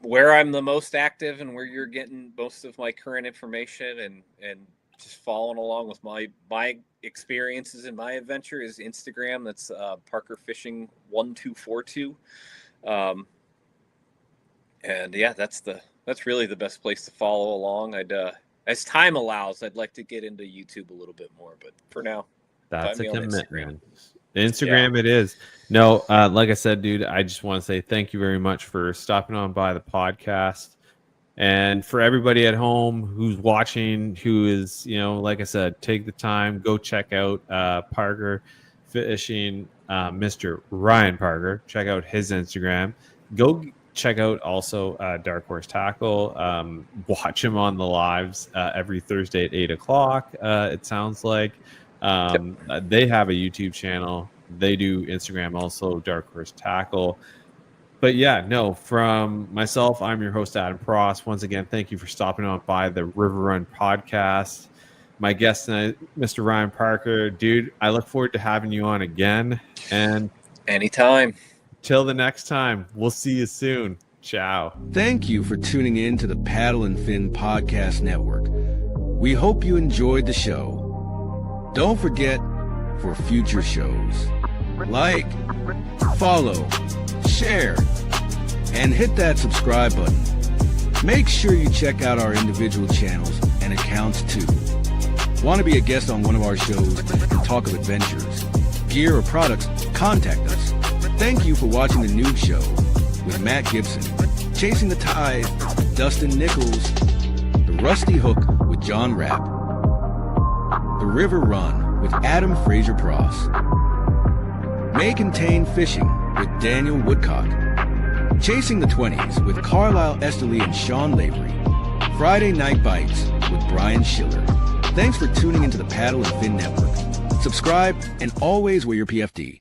where I'm the most active and where you're getting most of my current information and just following along with my experiences in my adventure is Instagram. That's Parker Fishing 1242. And that's really the best place to follow along. As time allows, I'd like to get into YouTube a little bit more, but for now, that's a commitment. Instagram it is. No, like I said, dude, I just want to say thank you very much for stopping on by the podcast. And for everybody at home who's watching, who is, like I said, take the time, go check out Parker Fishing, Mr. Ryan Parker. Check out his Instagram. Go check out also Dark Horse Tackle. Watch him on the lives every Thursday at 8:00. It sounds like they have a YouTube channel. They do Instagram also, Dark Horse Tackle. But from myself, I'm your host, Adam Frasr. Once again, thank you for stopping on by the River Run podcast. My guest tonight, Mr. Ryan Parker. Dude, I look forward to having you on again. And anytime. Till the next time, we'll see you soon. Ciao. Thank you for tuning in to the Paddle and Fin Podcast Network. We hope you enjoyed the show. Don't forget, for future shows, like, follow, share, and hit that subscribe button. Make sure you check out our individual channels and accounts too. Want to be a guest on one of our shows and talk of adventures, gear, or products? Contact us. Thank you for watching The Noob Show with Matt Gibson, Chasing the Tide, Dustin Nichols, The Rusty Hook with John Rapp, The River Run with Adam Frasr Pross, May Contain Fishing with Daniel Woodcock, Chasing the 20s with Carlisle Esterly and Sean Lavery, Friday Night Bites with Brian Schiller. Thanks for tuning into the Paddle and Fin Network. Subscribe and always wear your PFD.